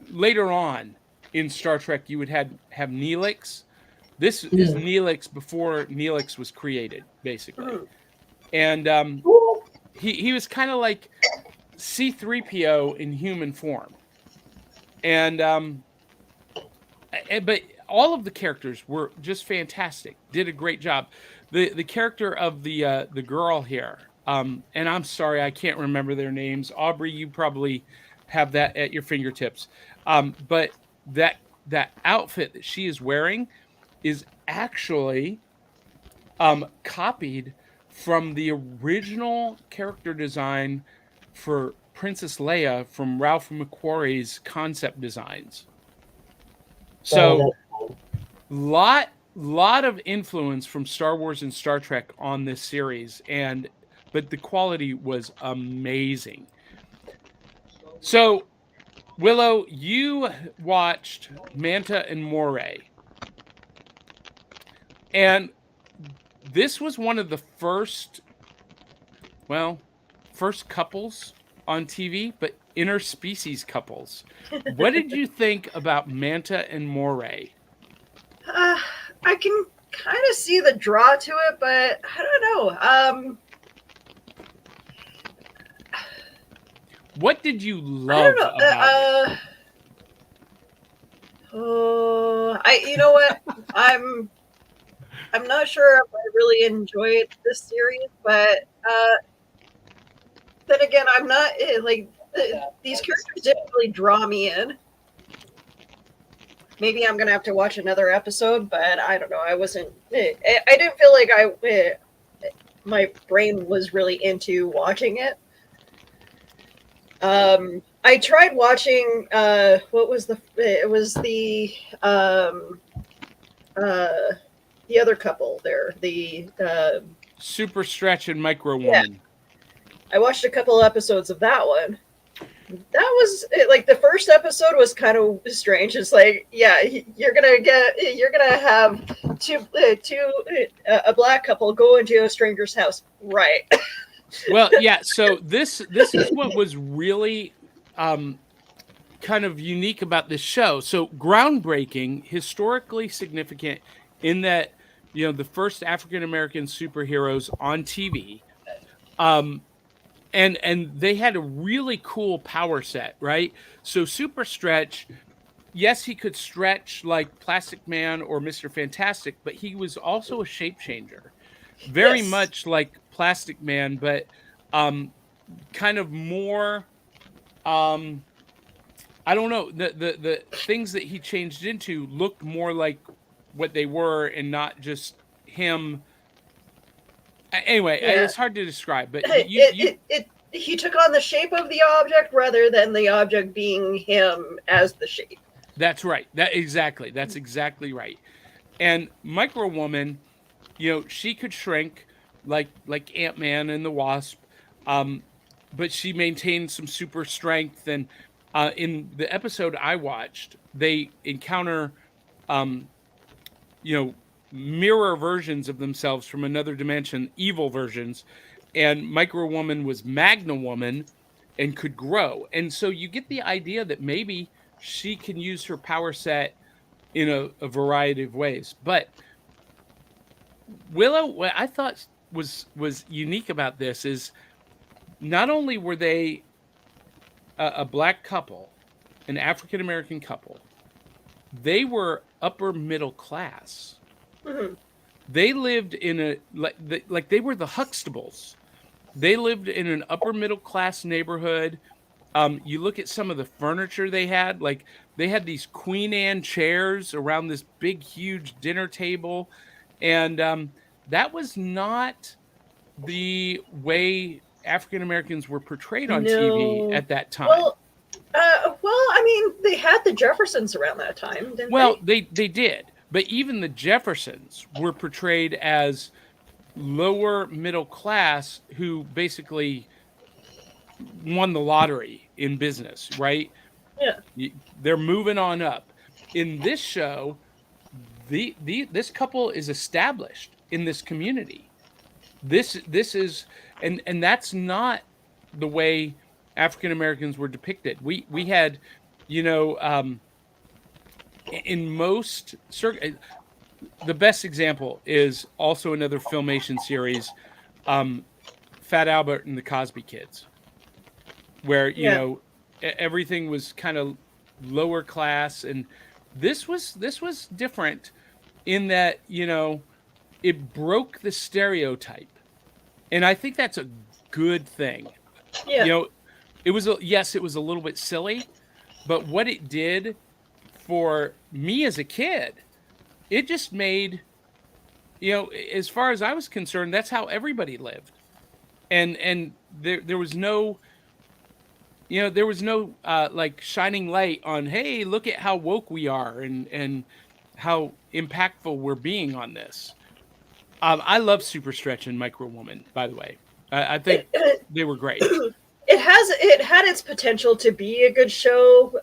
later on in Star Trek, you would have Neelix. This is Mm. Neelix before Neelix was created, basically. Mhm. And Cool. he was kind of like C3PO in human form. And but all of the characters were just fantastic. Did a great job. The character of the girl here, and I'm sorry I can't remember their names. Aubrey, you probably have that at your fingertips. But that that outfit that she is wearing is actually copied from the original character design for Princess Leia from Ralph McQuarrie's concept designs. Oh, So lot of influence from Star Wars and Star Trek on this series, and but the quality was amazing. So Willow, you watched Manta and Moray, and this was one of the first, well, first couples on TV, but interspecies couples. What did you think about Manta and Moray? I can kind of see the draw to it, but I don't know. What did you I love don't know. about it? You know what? I'm not sure if I really enjoyed this series, but then again, I'm not like these characters didn't really draw me in. Maybe I'm gonna have to watch another episode, but I don't know. I wasn't. I didn't feel like my brain was really into watching it. I tried watching. What was the? It was the other couple there. Super Stretch and Micro Yeah. Woman. I watched a couple episodes of that one. That was like the first episode was kind of strange. It's like, yeah, you're gonna have a black couple go into a stranger's house, right? Well, yeah. So this is what was really kind of unique about this show. So groundbreaking, historically significant, in that the first African American superheroes on TV. And they had a really cool power set, right? So Super Stretch, yes, he could stretch like Plastic Man or Mr. Fantastic, but he was also a shape changer, very Yes. much like Plastic Man, but kind of more. I don't know, the things that he changed into looked more like what they were, and not just him. Anyway, Yeah. it's hard to describe, but He took on the shape of the object rather than the object being him as the shape. That's right. That's exactly right. And Micro Woman, she could shrink like Ant-Man and the Wasp, but she maintained some super strength. And in the episode I watched, they encounter, you know, mirror versions of themselves from another dimension, evil versions. And Micro Woman was Magna Woman and could grow. And so you get the idea that maybe she can use her power set in a variety of ways. But Willow, what I thought was unique about this is not only were they a black couple, an African American couple, they were upper middle class. Mm-hmm. They lived in like they were the Huxtables. They lived in an upper middle class neighborhood. You look at some of the furniture they had, like they had these Queen Anne chairs around this big, huge dinner table. And that was not the way African Americans were portrayed on TV at that time. Well, I mean, they had the Jeffersons around that time, didn't Well, they? they did. But even the Jeffersons were portrayed as lower middle class who basically won the lottery in business, right? Yeah. They're moving on up. In this show, the this couple is established in this community. This is and that's not the way African Americans were depicted. We had, you know, in most the best example is also another Filmation series, um, Fat Albert and the Cosby Kids, where Yeah. everything was kind of lower class, and this was different in that it broke the stereotype, and I think that's a good thing. Yeah. You know, yes, it was a little bit silly, but what it did for me as a kid, it just made as far as I was concerned, that's how everybody lived, and there was no like shining light on, hey, look at how woke we are and how impactful we're being on this. I love Super Stretch and Micro Woman, by the way. I think they were great. It had its potential to be a good show,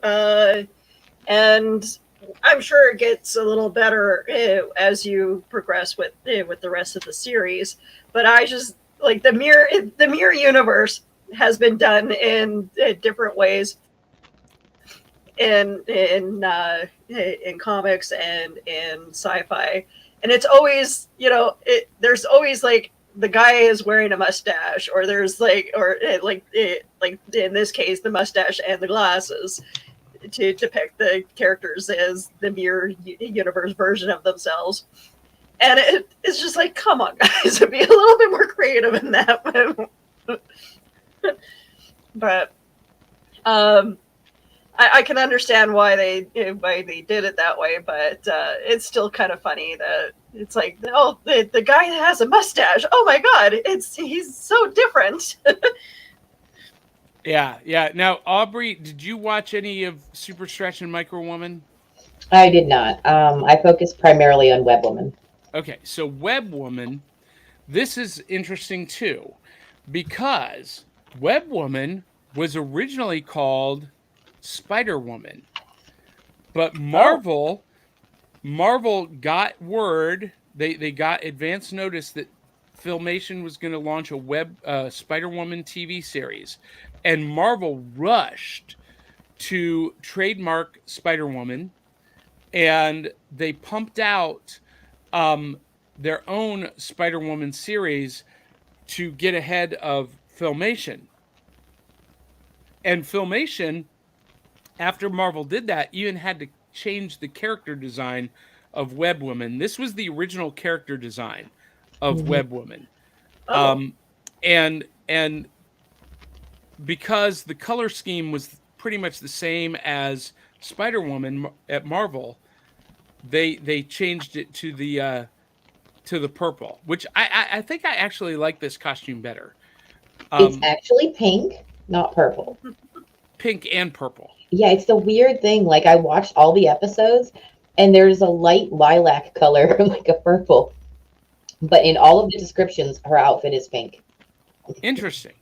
and I'm sure it gets a little better as you progress with the rest of the series. But I just like the mirror universe has been done in different ways in comics and in sci-fi, and it's always there's always like the guy is wearing a mustache, or there's like in this case the mustache and the glasses to depict the characters as the mirror universe version of themselves. And it's just like, come on, guys, be a little bit more creative in that. But I can understand why they did it that way, but it's still kind of funny that it's like, oh, the guy has a mustache. Oh my god, he's so different. Yeah. Now, Aubrey, did you watch any of Super Stretch and Micro Woman? I did not. I focused primarily on Web Woman. Okay, so Web Woman, this is interesting too, because Web Woman was originally called Spider Woman, but Marvel got word, they got advance notice that Filmation was going to launch a web Spider Woman TV series, and Marvel rushed to trademark Spider Woman, and they pumped out their own Spider Woman series to get ahead of Filmation. And Filmation, after Marvel did that, even had to change the character design of Web Woman. This was the original character design of Web Woman. And because the color scheme was pretty much the same as Spider Woman at Marvel, they changed it to the purple, which I think I actually like this costume better. It's actually pink, not purple. Pink and purple. Yeah, it's the weird thing. Like, I watched all the episodes, and there's a light lilac color, like a purple. But in all of the descriptions, her outfit is pink. Interesting.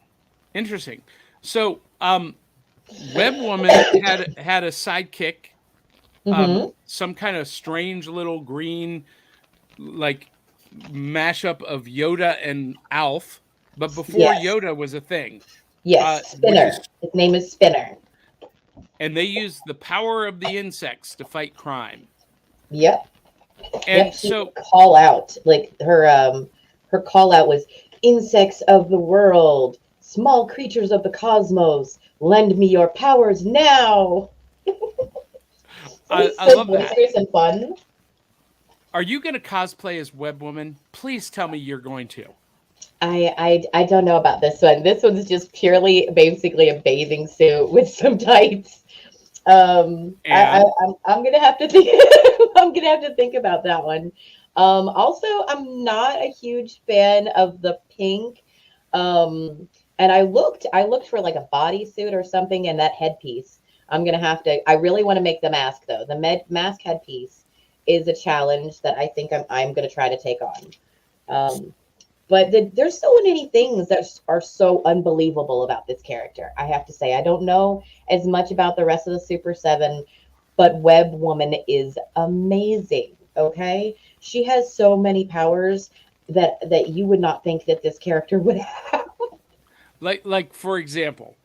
So, Web Woman had a sidekick, some kind of strange little green, like mashup of Yoda and Alf, but before Yoda was a thing. Yes, Spinner. His name is Spinner. And they used the power of the insects to fight crime. Yep. And so call out, like her call out was, insects of the world, small creatures of the cosmos, lend me your powers now. I love that. And fun. Are you going to cosplay as Web Woman? Please tell me you're going to. I don't know about this one. This one's just purely basically a bathing suit with some tights. I'm gonna have to think. I'm gonna have to think about that one. Also, I'm not a huge fan of the pink. And I looked for like a bodysuit or something, and that headpiece. I'm gonna have to. I really want to make the mask though. The mask headpiece is a challenge that I think I'm gonna try to take on. But there's so many things that are so unbelievable about this character. I have to say, I don't know as much about the rest of the Super Seven, but Web Woman is amazing. Okay, she has so many powers that you would not think that this character would have. Like for example,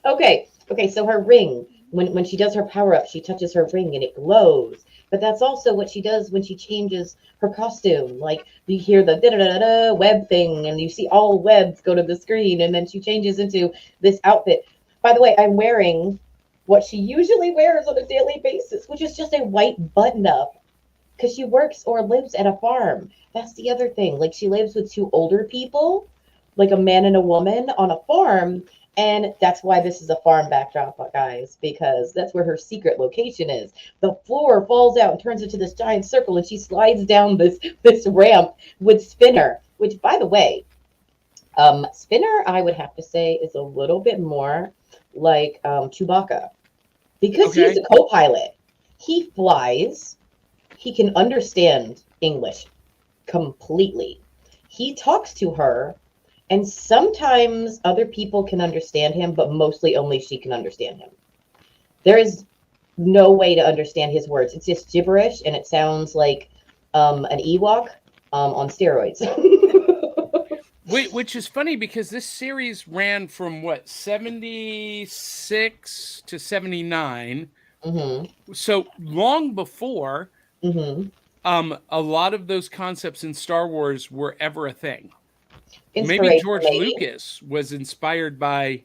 Okay, so her ring, when she does her power up, she touches her ring and it glows. But that's also what she does when she changes her costume. Like you hear the da da da da web thing, and you see all webs go to the screen, and then she changes into this outfit. By the way, I'm wearing what she usually wears on a daily basis, which is just a white button up because she works or lives at a farm. That's the other thing. Like she lives with two older people, like a man and a woman on a farm. And that's why this is a farm backdrop, guys, because that's where her secret location is. The floor falls out and turns into this giant circle, and she slides down this ramp with Spinner, which, by the way, Spinner, I would have to say, is a little bit more like Chewbacca because he's okay, a co-pilot. He flies. He can understand English completely. He talks to her, and sometimes other people can understand him, but mostly only she can understand him. There is no way to understand his words. It's just gibberish, and it sounds like an Ewok on steroids. which is funny because this series ran from what 76 to 79, hmm so long before hmm a lot of those concepts in Star Wars were ever a thing. Maybe Inspiration, George maybe. Lucas was inspired by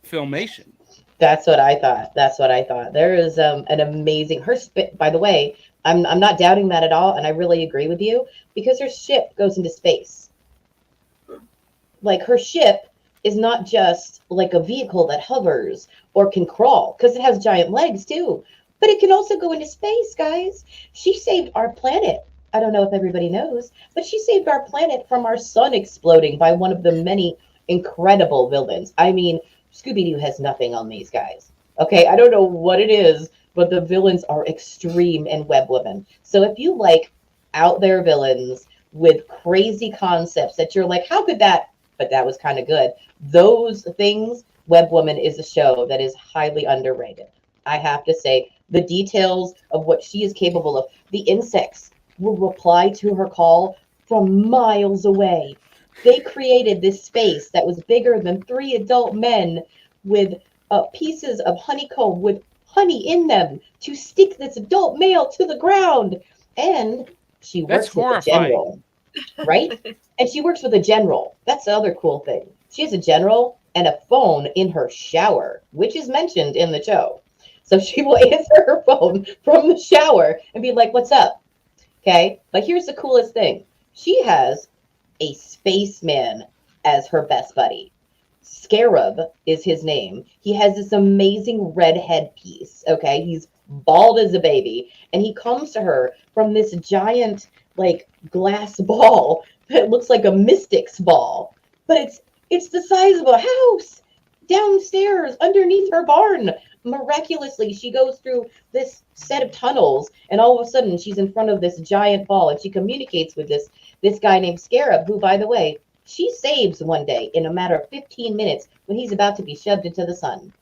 Filmation. That's what I thought. That's what I thought. There is an amazing her spit. By the way, I'm not doubting that at all, and I really agree with you because her ship goes into space. Like her ship is not just like a vehicle that hovers or can crawl because it has giant legs too, but it can also go into space, guys. She saved our planet. I don't know if everybody knows, but she saved our planet from our sun exploding by one of the many incredible villains. I mean, Scooby Doo has nothing on these guys. Okay, I don't know what it is, but the villains are extreme in Web Women. So if you like out there villains with crazy concepts that you're like, how could that? But that was kind of good. Those things, Web Woman is a show that is highly underrated. I have to say, the details of what she is capable of. The insects will reply to her call from miles away. They created this space that was bigger than three adult men with pieces of honeycomb with honey in them to stick this adult male to the ground. And she That's works with the horrifying. general, right? And she works with a general. That's the other cool thing. She has a general and a phone in her shower, which is mentioned in the show. So she will answer her phone from the shower and be like, "What's up?" Okay. But here's the coolest thing she has a spaceman as her best buddy. Scarab is his name. He has this amazing red headpiece. Okay. He's bald as a baby. And he comes to her from this giant, like, glass ball that looks like a mystic's ball. But it's the size of a house downstairs underneath her barn. Miraculously, she goes through this set of tunnels, and all of a sudden, she's in front of this giant ball, and she communicates with this guy named Scarab, who, by the way, she saves one day in a matter of 15 minutes when he's about to be shoved into the sun.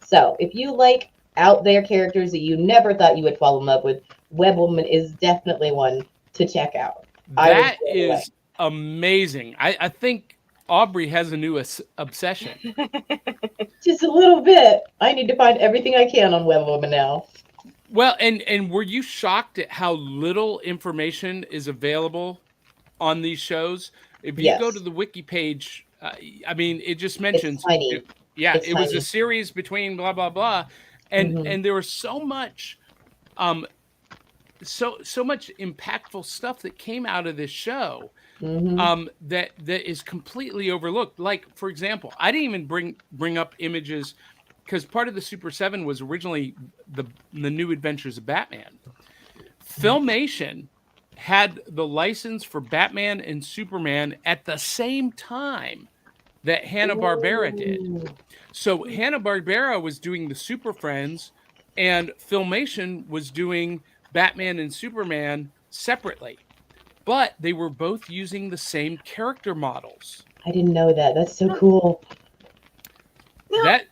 So, if you like out there characters that you never thought you would fall in love with, Web Woman is definitely one to check out. I was That blown away. is amazing. I think Aubrey has a new obsession. Just a little bit. I need to find everything I can on Web Woman now. Well, and were you shocked at how little information is available on these shows? If you go to Yes, the wiki page, I mean, it just it's mentions, tiny. yeah, It's it was a tiny. series between blah blah blah, hmm and there was so much, um, so much impactful stuff that came out of this show, hmm that is completely overlooked. Like, for example, I didn't even bring up images because part of the Super Seven was originally the New Adventures of Batman. Filmation had the license for Batman and Superman at the same time that Hanna-Barbera did. Ooh. So Hanna-Barbera was doing the Super Friends, and Filmation was doing Batman and Superman separately. but they were both using the same character models. I didn't know that. That's so cool. Now, That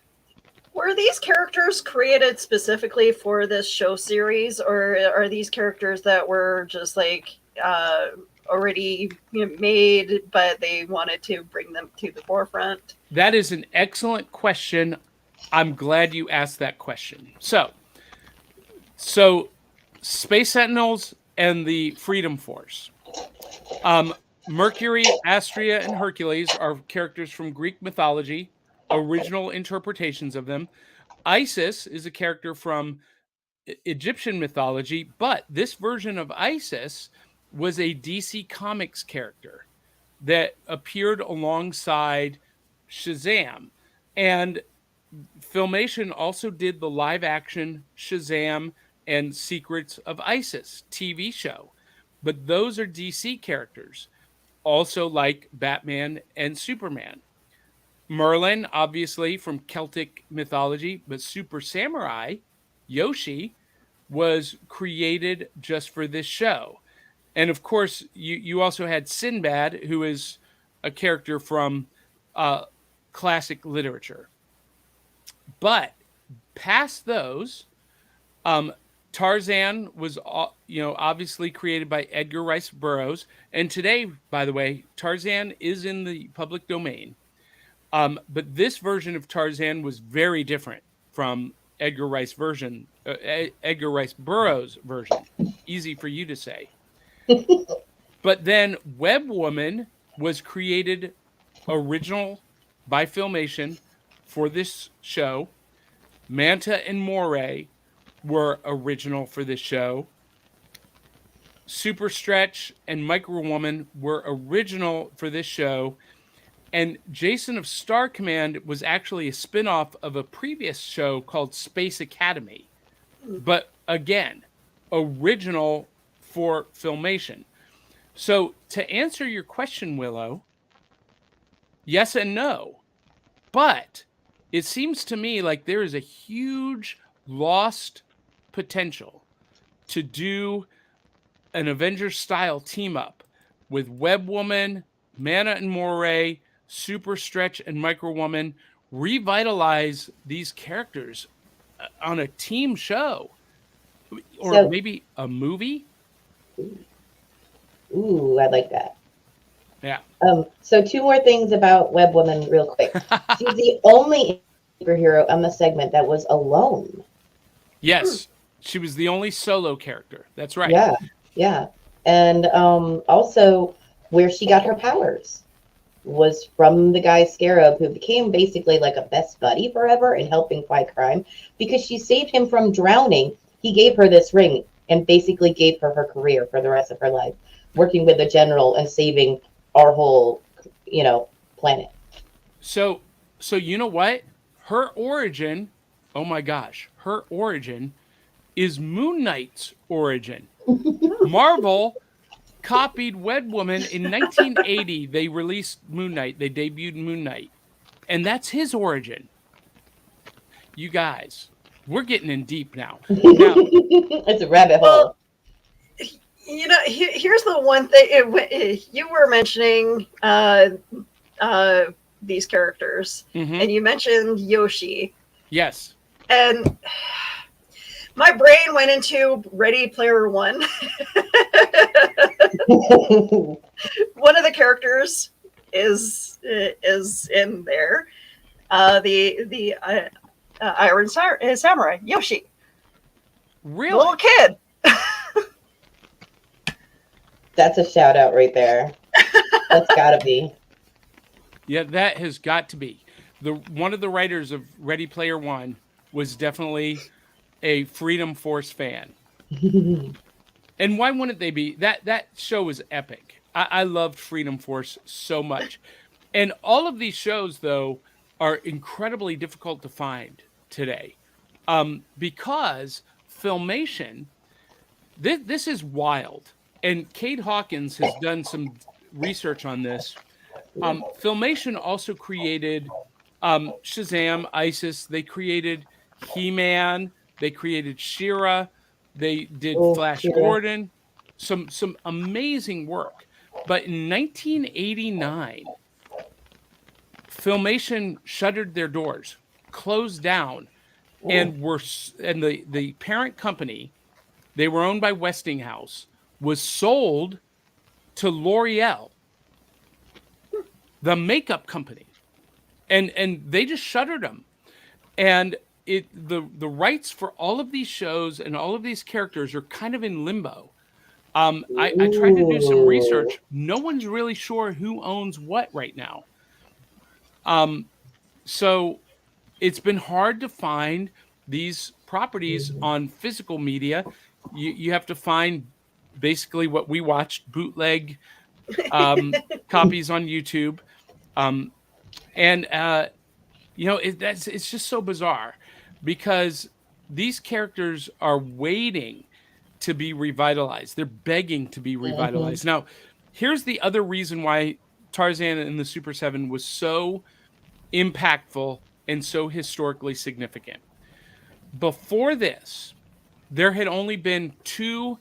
were these characters created specifically for this show series, or are these characters that were just like already made, but they wanted to bring them to the forefront? that is an excellent question. I'm glad you asked that question. So Space Sentinels and the Freedom Force. Mercury, Astrea, and Hercules are characters from Greek mythology, original interpretations of them. Isis is a character from Egyptian mythology, but this version of Isis was a DC Comics character that appeared alongside Shazam. And Filmation also did the live action Shazam and Secrets of Isis TV show. But those are DC characters, also like Batman and Superman. Merlin, obviously from Celtic mythology, but Super Samurai Yoshi was created just for this show. And of course, you also had Sinbad, who is a character from uh, classic literature. But past those, um, Tarzan was obviously created by Edgar Rice Burroughs, and today, by the way, Tarzan is in the public domain. But this version of Tarzan was very different from Edgar Rice Burroughs version. Easy for you to say. But then Web Woman was created original by Filmation for this show. Manta and Moray were original for this show. Super Stretch and Micro Woman were original for this show. And Jason of Star Command was actually a spin-off of a previous show called Space Academy. But again, original for Filmation. So to answer your question, Willow, yes and no. But it seems to me like there is a huge lost potential to do an Avengers style team up with Web Woman, Mana and Moray, Super Stretch, and Micro Woman. Revitalize these characters on a team show, or maybe a movie. Ooh, I like that. Yeah. So two more things about Web Woman real quick. She's the only superhero on the segment that was alone. Yes, she was the only solo character. That's right. Yeah. And also where she got her powers was from the guy Scarab, who became basically like a best buddy forever in helping fight crime because she saved him from drowning. He gave her this ring and basically gave her her career for the rest of her life, working with the general and saving our whole, planet. So you know what? Her origin, oh my gosh, her origin is Moon Knight's origin. Marvel copied Web Woman in 1980. They released Moon Knight. They debuted Moon Knight. And that's his origin. You guys, we're getting in deep now. It's a rabbit hole. Here's the one thing. You were mentioning these characters, and you mentioned Yoshi. Yes. And my brain went into Ready Player One. One of the characters is in there. The Iron Samurai Yoshi. Really? The little kid. That's a shout out right there. That's gotta be. Yeah, that has got to be. One of the writers of Ready Player One was definitely a Freedom Force fan. And why wouldn't they be? That show was epic. I loved Freedom Force so much. And all of these shows, though, are incredibly difficult to find today. Because Filmation, this is wild. And Kate Hawkins has done some research on this. Filmation also created Shazam, Isis. They created He-Man. They created She-Ra. They did Flash She-Ra. Gordon. some amazing work. But in 1989, Filmation shuttered their doors, closed down, and the parent company, they were owned by Westinghouse, was sold to L'Oreal, the makeup company, and they just shuttered them. And the rights for all of these shows and all of these characters are kind of in limbo. I tried to do some research. No one's really sure who owns what right now. So it's been hard to find these properties on physical media. You have to find basically what we watched, bootleg copies on YouTube. It's just so bizarre because these characters are waiting to be revitalized. They're begging to be revitalized. Now, here's the other reason why Tarzan and the Super 7 was so impactful and so historically significant. Before this, there had only been 2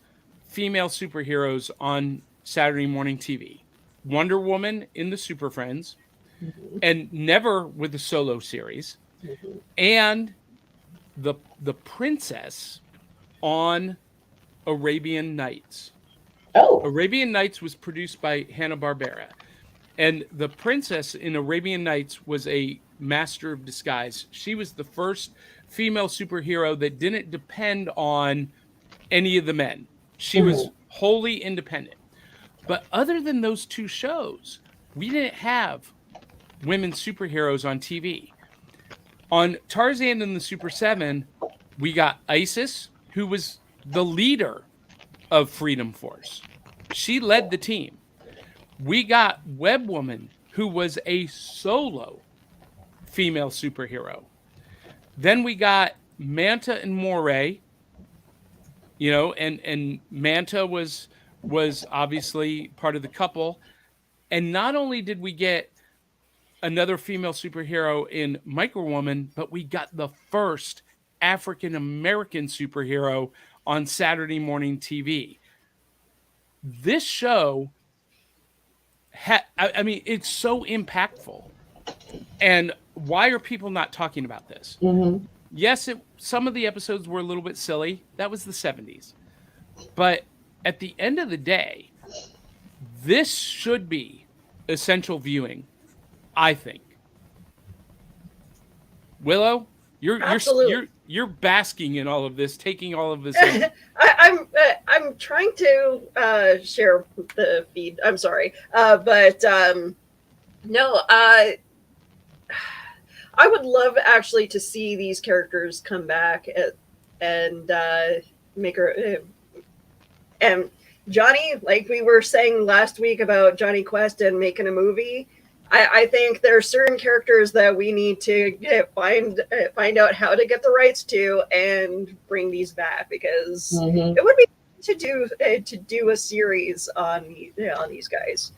female superheroes on Saturday morning TV. Wonder Woman in the Super Friends, and never with the solo series, and the princess on Arabian Nights. Oh. Arabian Nights was produced by Hanna-Barbera. And the princess in Arabian Nights was a master of disguise. She was the first female superhero that didn't depend on any of the men. She was wholly independent. But other than those 2 shows, we didn't have women superheroes on TV. On Tarzan and the Super 7, we got Isis, who was the leader of Freedom Force. She led the team. We got Web Woman, who was a solo female superhero. Then we got Manta and Moray, and Manta was obviously part of the couple. And not only did we get another female superhero in Micro Woman, but we got the first African American superhero on Saturday morning TV. This show, it's so impactful. And why are people not talking about this? Yes, some of the episodes were a little bit silly. That was the 70s. But at the end of the day, this should be essential viewing, I think. Willow, you're basking in all of this, taking all of this in. I'm trying to share the feed. I'm sorry, but no. I would love actually to see these characters come back and make her and Johnny, like we were saying last week about Johnny Quest and making a movie. I think there are certain characters that we need to find out how to get the rights to and bring these back, because it would be to do a series on these guys.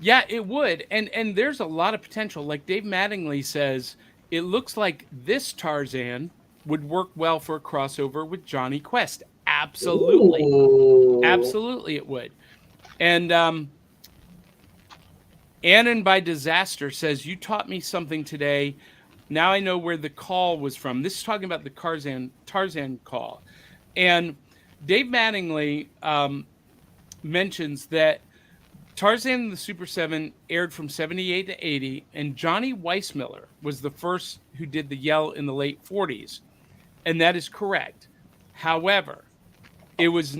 Yeah, it would. And there's a lot of potential. Like Dave Mattingly says, it looks like this Tarzan would work well for a crossover with Johnny Quest. Absolutely. Ooh. Absolutely it would. And Annan by Disaster says, you taught me something today. Now I know where the call was from. This is talking about the Tarzan call. And Dave Mattingly mentions that Tarzan and the Super 7 aired from 78 to 80, and Johnny Weissmiller was the first who did the yell in the late 40s. And that is correct. However, it was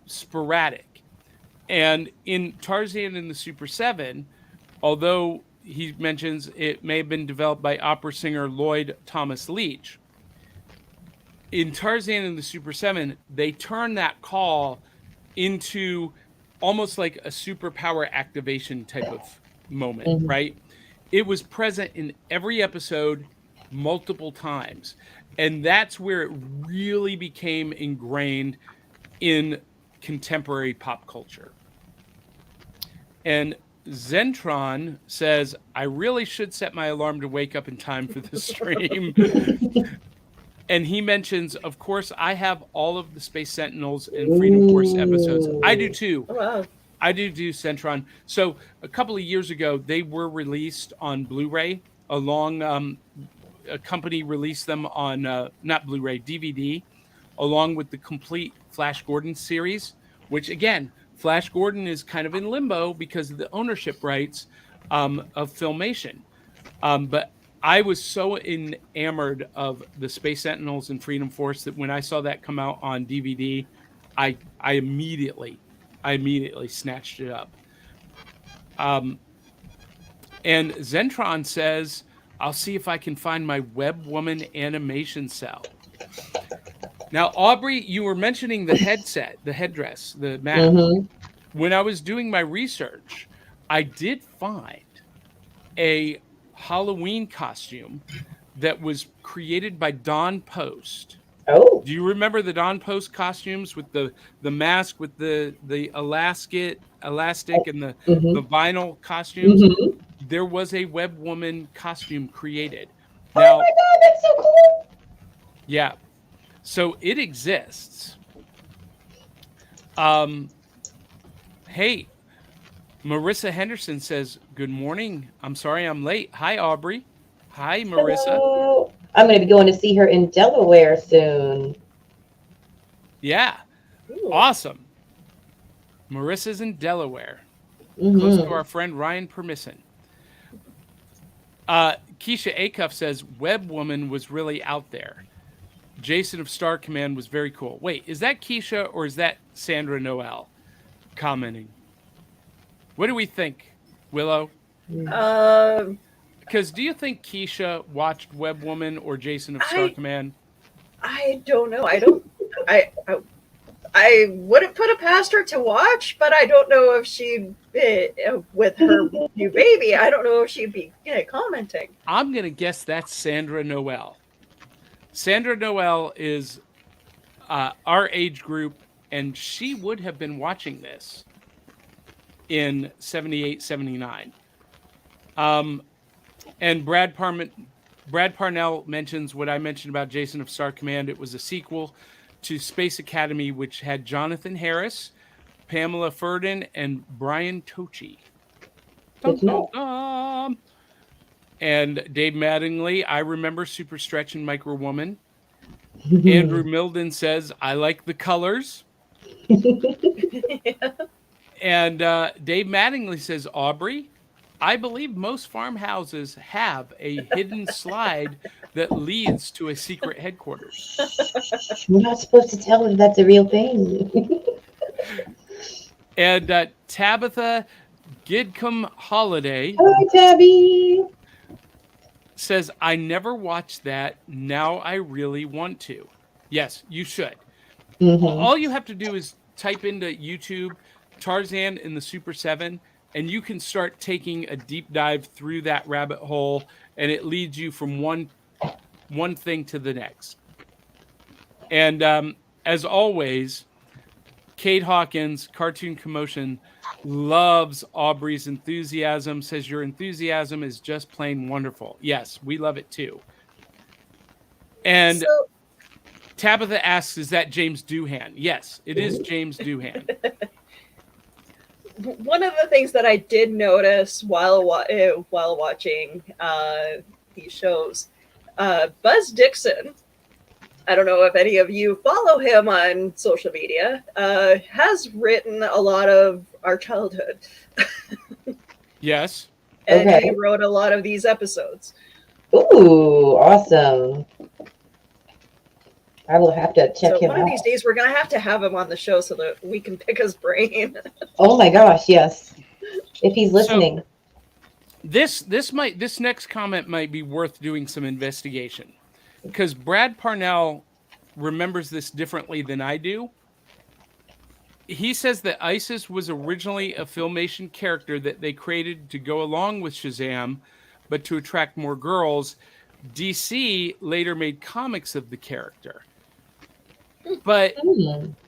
sporadic. And in Tarzan and the Super 7, although he mentions it may have been developed by opera singer Lloyd Thomas Leach, in Tarzan and the Super 7, they turned that call into almost like a superpower activation type of moment, right? It was present in every episode multiple times. And that's where it really became ingrained in contemporary pop culture. And Zentron says, I really should set my alarm to wake up in time for the stream. And he mentions, of course, I have all of the Space Sentinels and Freedom Force episodes. I do Ooh. too. Oh, wow. I do Centron. So a couple of years ago, they were released on Blu-ray. Along, a company released them on not Blu-ray, DVD, along with the complete Flash Gordon series. Which again, Flash Gordon is kind of in limbo because of the ownership rights of Filmation. But I was so enamored of the Space Sentinels and Freedom Force that when I saw that come out on DVD, I immediately snatched it up. Um, and Zentron says, "I'll see if I can find my Web Woman animation cell." Now, Aubrey, you were mentioning the headset, the headdress, the map. Mm-hmm. When I was doing my research, I did find a Halloween costume that was created by Don Post. Oh. Do you remember the Don Post costumes with the mask with the elastic and Mm-hmm. the vinyl costumes? Mm-hmm. There was a Web Woman costume created. Oh my Now, God, that's so cool. yeah, so it exists. Um, hey, Marissa Henderson says, "Good morning. I'm sorry I'm late. Hi, Aubrey. Hi, Marissa. Hello. I'm going to be going to see her in Delaware soon. Yeah, Ooh. awesome. Marissa's in Delaware, close to Mm-hmm. our friend Ryan Permisson." Keisha Acuff says, "Web Woman was really out there. Jason of Star Command was very cool." Wait, is that Keisha or is that Sandra Noel commenting? What do we think, Willow? Um, Because do you think Keisha watched Web Woman or Jason of Star I Command? I don't know. I don't. I wouldn't put it past her to watch, but I don't know if she'd with her new baby. I don't know if she'd be commenting. I'm going to guess that's Sandra Noel. Sandra Noel is our age group, and she would have been watching this in 78, 79. And Brad Parnell mentions what I mentioned about Jason of Star Command. It was a sequel to Space Academy, which had Jonathan Harris, Pamela Ferdin, and Brian Tochi. Good to know. Dum. And Dave Mattingly, "I remember Super Stretch and Micro Woman." Andrew Milden says, "I like the colors." And Dave Mattingly says, "Aubrey, I believe most farmhouses have a hidden slide that leads to a secret headquarters." We're not supposed to tell her that's a real thing. And Tabitha Gidcombe Holiday Hi, Tabby. says, "I never watched that. Now I really want to." Yes, you should. Mm-hmm. All you have to do is type into YouTube Tarzan and the Super 7, and you can start taking a deep dive through that rabbit hole, and it leads you from one thing to the next. And as always, Kate Hawkins, Cartoon Commotion, loves Aubrey's enthusiasm, says, "Your enthusiasm is just plain wonderful." Yes, we love it too. And So, Tabitha asks, "Is that James Doohan?" Yes, it is James Doohan. one of the things that I did notice while watching these shows, Buzz Dixon, I don't know if any of you follow him on social media, has written a lot of our childhood. Yes. And Okay. he wrote a lot of these episodes. Ooh, awesome. I will have to check So him one of out. these days we're gonna have to have him on the show so that we can pick his brain. Oh my gosh, yes. If he's listening. This next comment might be worth doing some investigation, because Brad Parnell remembers this differently than I do. He says that Isis was originally a Filmation character that they created to go along with Shazam, but to attract more girls. DC later made comics of the character. But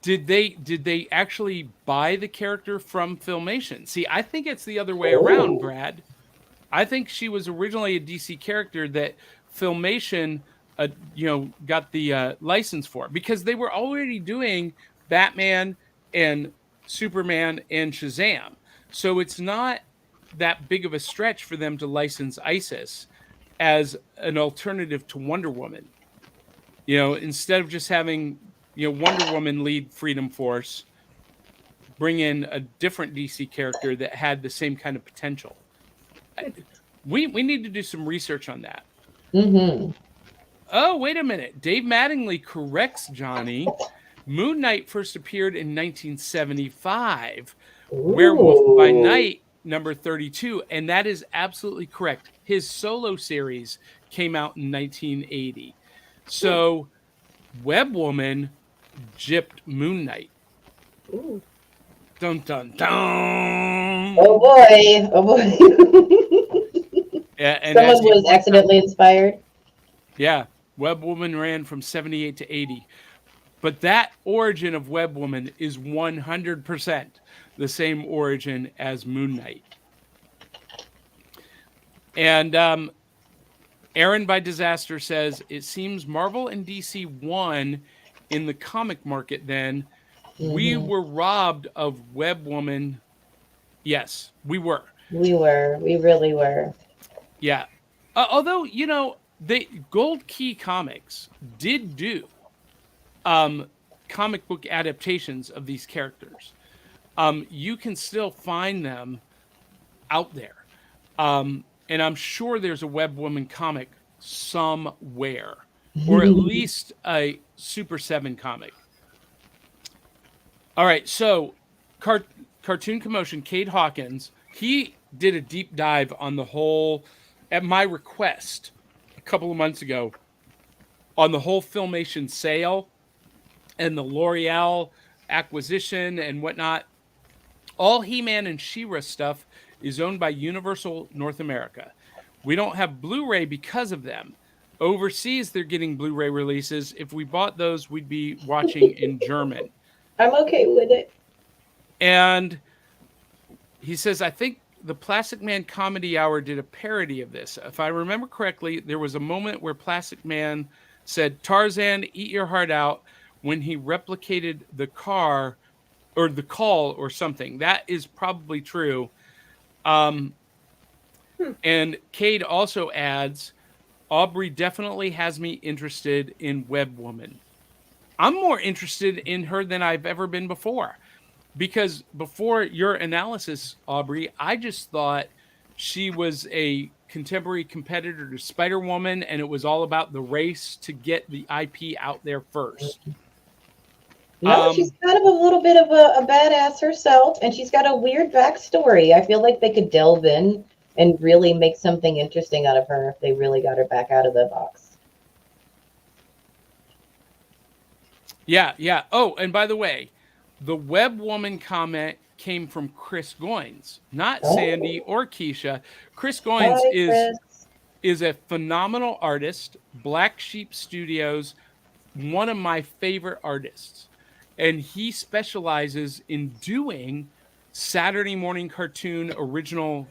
did they actually buy the character from Filmation? See, I think it's the other way around, Brad. I think she was originally a DC character that Filmation got the license for, because they were already doing Batman and Superman and Shazam. So it's not that big of a stretch for them to license ISIS as an alternative to Wonder Woman. Instead of just having Wonder Woman lead Freedom Force, bring in a different DC character that had the same kind of potential. We need to do some research on that. Mm-hmm. Oh, wait a minute. Dave Mattingly corrects Johnny. Moon Knight first appeared in 1975. Werewolf by Ooh. Night, number 32. And that is absolutely correct. His solo series came out in 1980. So Web Woman gypped Moon Knight. Ooh. Dun, dun, dun. Oh boy. Oh boy. Yeah, and Someone was accidentally inspired. Yeah, Web Woman ran from 78 to 80. But that origin of Web Woman is 100% the same origin as Moon Knight. And Aaron by Disaster says, it seems Marvel and DC won in the comic market then. Mm-hmm. We were robbed of Web Woman. Yes, we were. We were. We really were. Yeah. Although, the Gold Key Comics did do comic book adaptations of these characters. You can still find them out there. And I'm sure there's a Web Woman comic somewhere, or at least a Super 7 comic. All right, so Cartoon Commotion, Cade Hawkins, he did a deep dive on the whole, at my request, a couple of months ago, on the whole Filmation sale and the L'Oreal acquisition and whatnot. All He-Man and She-Ra stuff is owned by Universal North America. We don't have Blu-ray because of them. Overseas, they're getting Blu-ray releases. If we bought those, we'd be watching in German. I'm okay with it. And he says, I think the Plastic Man Comedy Hour did a parody of this. If I remember correctly, there was a moment where Plastic Man said, Tarzan, eat your heart out, when he replicated the car or the call or something. That is probably true. And Cade also adds, Aubrey definitely has me interested in Web Woman. I'm more interested in her than I've ever been before. Because before your analysis, Aubrey, I just thought she was a contemporary competitor to Spider-Woman, and it was all about the race to get the IP out there first. No, she's kind of a little bit of a badass herself, and she's got a weird backstory. I feel like they could delve in and really make something interesting out of her if they really got her back out of the box. Yeah. Oh, and by the way, the Web Woman comment came from Chris Goins, not Sandy or Keisha. Chris Goins is a phenomenal artist, Black Sheep Studios, one of my favorite artists. And he specializes in doing Saturday morning cartoon original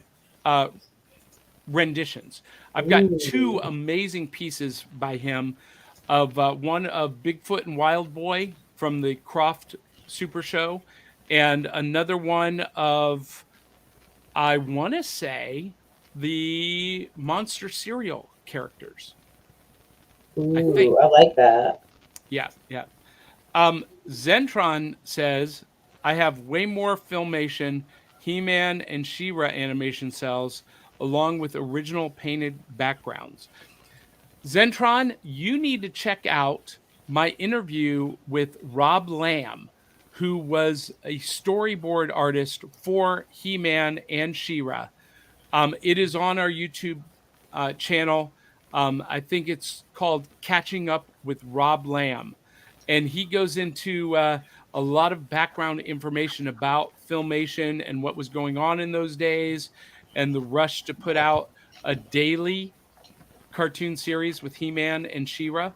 renditions. I've got two amazing pieces by him, of one of Bigfoot and Wild Boy from the Croft Super Show, and another one of, I want to say, the Monster Cereal characters. Ooh, I like that. Yeah. Zentron says, I have way more Filmation, He-Man, and She-Ra animation cells, along with original painted backgrounds. Zentron, you need to check out my interview with Rob Lamb, who was a storyboard artist for He-Man and She-Ra. It is on our YouTube channel. I think it's called Catching Up with Rob Lamb. And he goes into a lot of background information about Filmation and what was going on in those days, and the rush to put out a daily cartoon series with He-Man and She-Ra.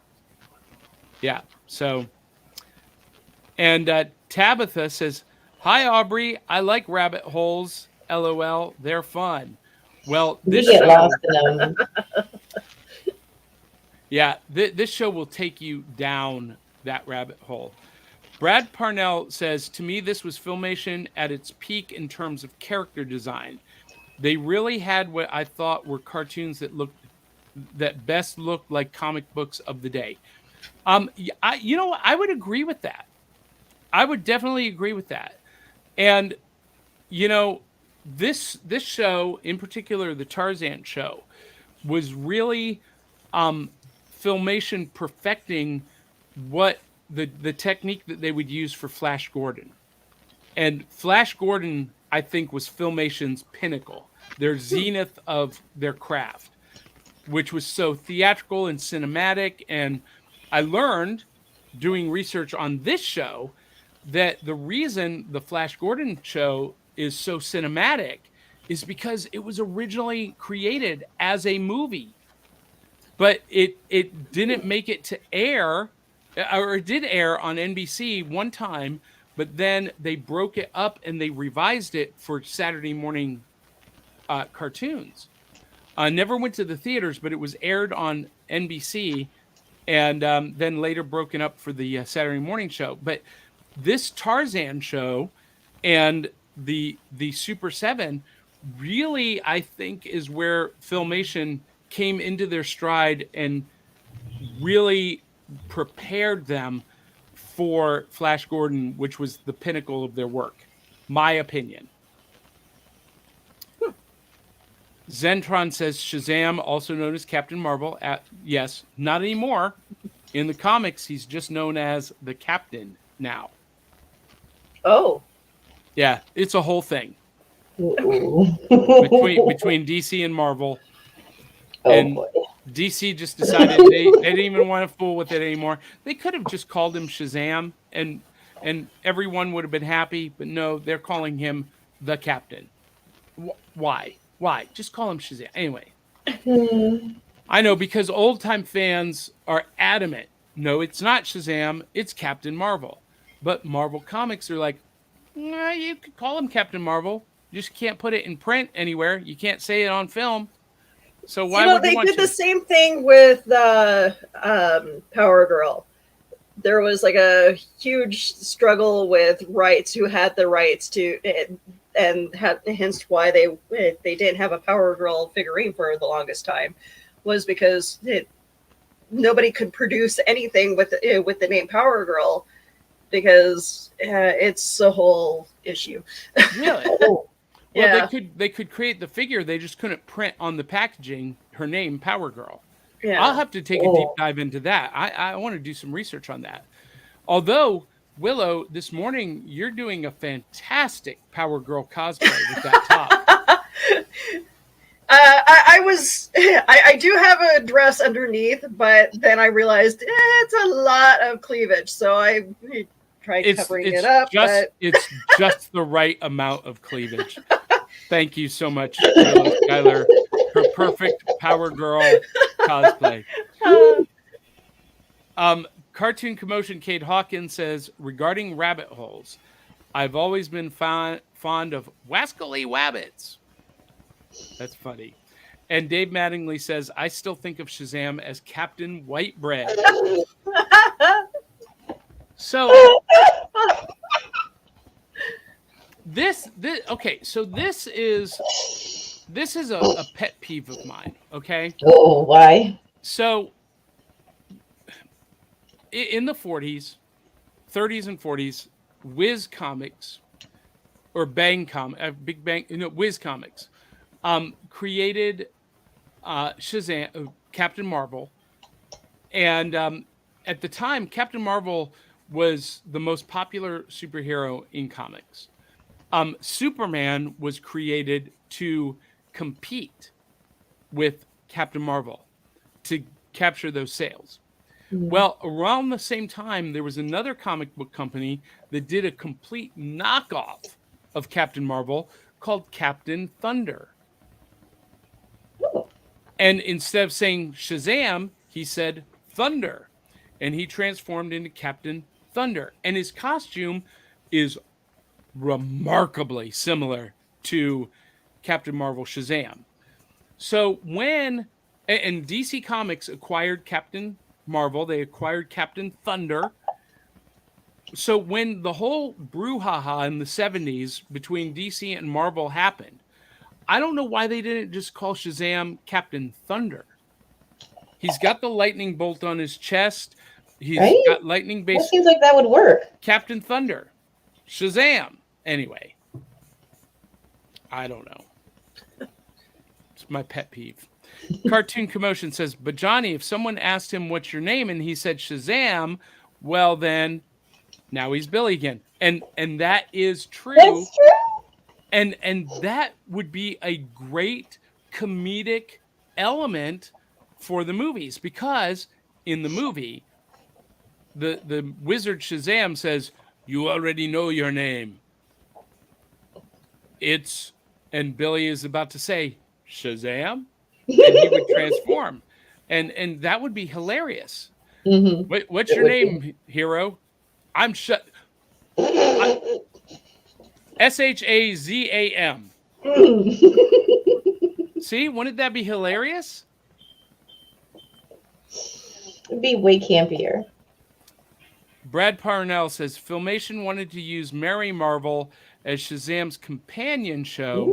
Yeah, so. And Tabitha says, hi, Aubrey. I like rabbit holes. LOL. They're fun. Well, this get show, lost in them. Yeah, this show will take you down that rabbit hole. Brad Parnell says, to me, this was Filmation at its peak in terms of character design. They really had what I thought were cartoons that best looked like comic books of the day. I would agree with that. I would definitely agree with that. And you know, this show in particular, the Tarzan show, was really um, Filmation perfecting what the technique that they would use for Flash Gordon. And Flash Gordon, I think, was Filmation's pinnacle, their zenith of their craft, which was so theatrical and cinematic. And I learned doing research on this show that the reason the Flash Gordon show is so cinematic is because it was originally created as a movie, but it didn't make it to air, or it did air on NBC one time, but then they broke it up and they revised it for Saturday morning cartoons. Never went to the theaters, but it was aired on NBC and then later broken up for the Saturday morning show. But this Tarzan show and the Super 7 really, I think, is where Filmation came into their stride and really prepared them for Flash Gordon, which was the pinnacle of their work. My opinion. Zentron says Shazam, also known as Captain Marvel. Yes, not anymore. In the comics, he's just known as the Captain now. Oh. Yeah, it's a whole thing Ooh. between DC and Marvel. Oh And boy. DC just decided they didn't even want to fool with it anymore. They could have just called him Shazam and everyone would have been happy, but no, they're calling him the Captain. Why? Why? Just call him Shazam. Anyway. I know, because old time fans are adamant. No, it's not Shazam, it's Captain Marvel. But Marvel Comics are like, nah, you could call him Captain Marvel. You just can't put it in print anywhere. You can't say it on film. So why would you they want did to? the same thing with the Power Girl. There was like a huge struggle with rights, who had the rights to, and hence why they didn't have a Power Girl figurine for the longest time, was because nobody could produce anything with the name Power Girl, because it's a whole issue. Really? Oh, Well, Yeah. they could create the figure. They just couldn't print on the packaging her name, Power Girl. Yeah. I'll have to take a deep Oh. dive into that. I want to do some research on that. Although, Willow, this morning you're doing a fantastic Power Girl cosplay with that top. I was I do have a dress underneath, but then I realized it's a lot of cleavage, so I tried covering it up. It's just the right amount of cleavage. Thank you so much, Willow Skyler, her perfect Power Girl cosplay. Cartoon Commotion Kate Hawkins says, regarding rabbit holes, I've always been fond of wascally wabbits. That's funny. And Dave Mattingly says, I still think of Shazam as Captain Whitebread. So this okay, so this is a pet peeve of mine, okay? Oh, why? So in the 40s, 30s and 40s, Whiz Comics or Big Bang, Whiz Comics created Shazam, Captain Marvel, and at the time, Captain Marvel was the most popular superhero in comics. Superman was created to compete with Captain Marvel to capture those sales. Well, around the same time, there was another comic book company that did a complete knockoff of Captain Marvel called Captain Thunder. And instead of saying Shazam, he said Thunder. And he transformed into Captain Thunder. And his costume is remarkably similar to Captain Marvel Shazam. So when And DC Comics acquired Captain Marvel. They acquired Captain Thunder. So when the whole brouhaha in the 70s between DC and Marvel happened, I don't know why they didn't just call Shazam Captain Thunder. He's got the lightning bolt on his chest. He's Right? got lightning That based seems like that would work. Captain Thunder. Shazam. Anyway, I don't know. It's my pet peeve. Cartoon Commotion says, but Johnny, if someone asked him what's your name and he said Shazam, well then now he's Billy again. And that is true. That's true. And that would be a great comedic element for the movies, because in the movie the wizard Shazam says, you already know your name. It's, and Billy is about to say Shazam, and he would transform, and that would be hilarious. Mm-hmm. Wait, what's It your would name, hero? I'm Shazam. See, wouldn't that be hilarious? It'd be way campier. Brad Parnell says Filmation wanted to use Mary Marvel as Shazam's companion show,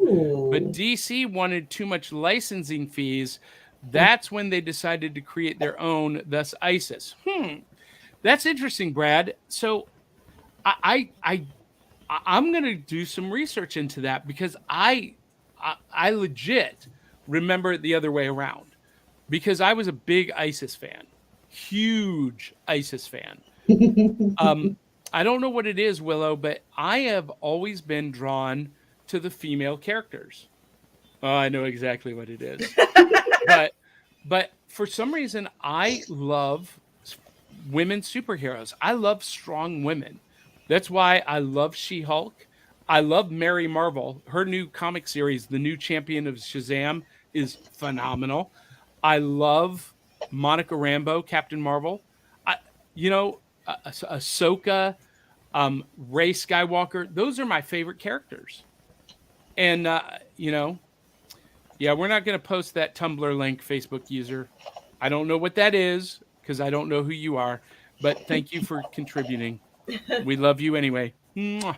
but Ooh. DC wanted too much licensing fees. That's when they decided to create their own, thus ISIS. That's interesting, Brad. So I'm going to do some research into that, because I legit remember it the other way around, because I was a big ISIS fan, huge ISIS fan. I don't know what it is, Willow, but I have always been drawn to the female characters. Oh, I know exactly what it is. but for some reason, I love women superheroes. I love strong women. That's why I love She-Hulk. I love Mary Marvel. Her new comic series, The New Champion of Shazam, is phenomenal. I love Monica Rambeau, Captain Marvel. Ahsoka, Rey Skywalker. Those are my favorite characters. And, yeah, we're not going to post that Tumblr link, Facebook user. I don't know what that is, because I don't know who you are. But thank you for contributing. We love you anyway. Mwah.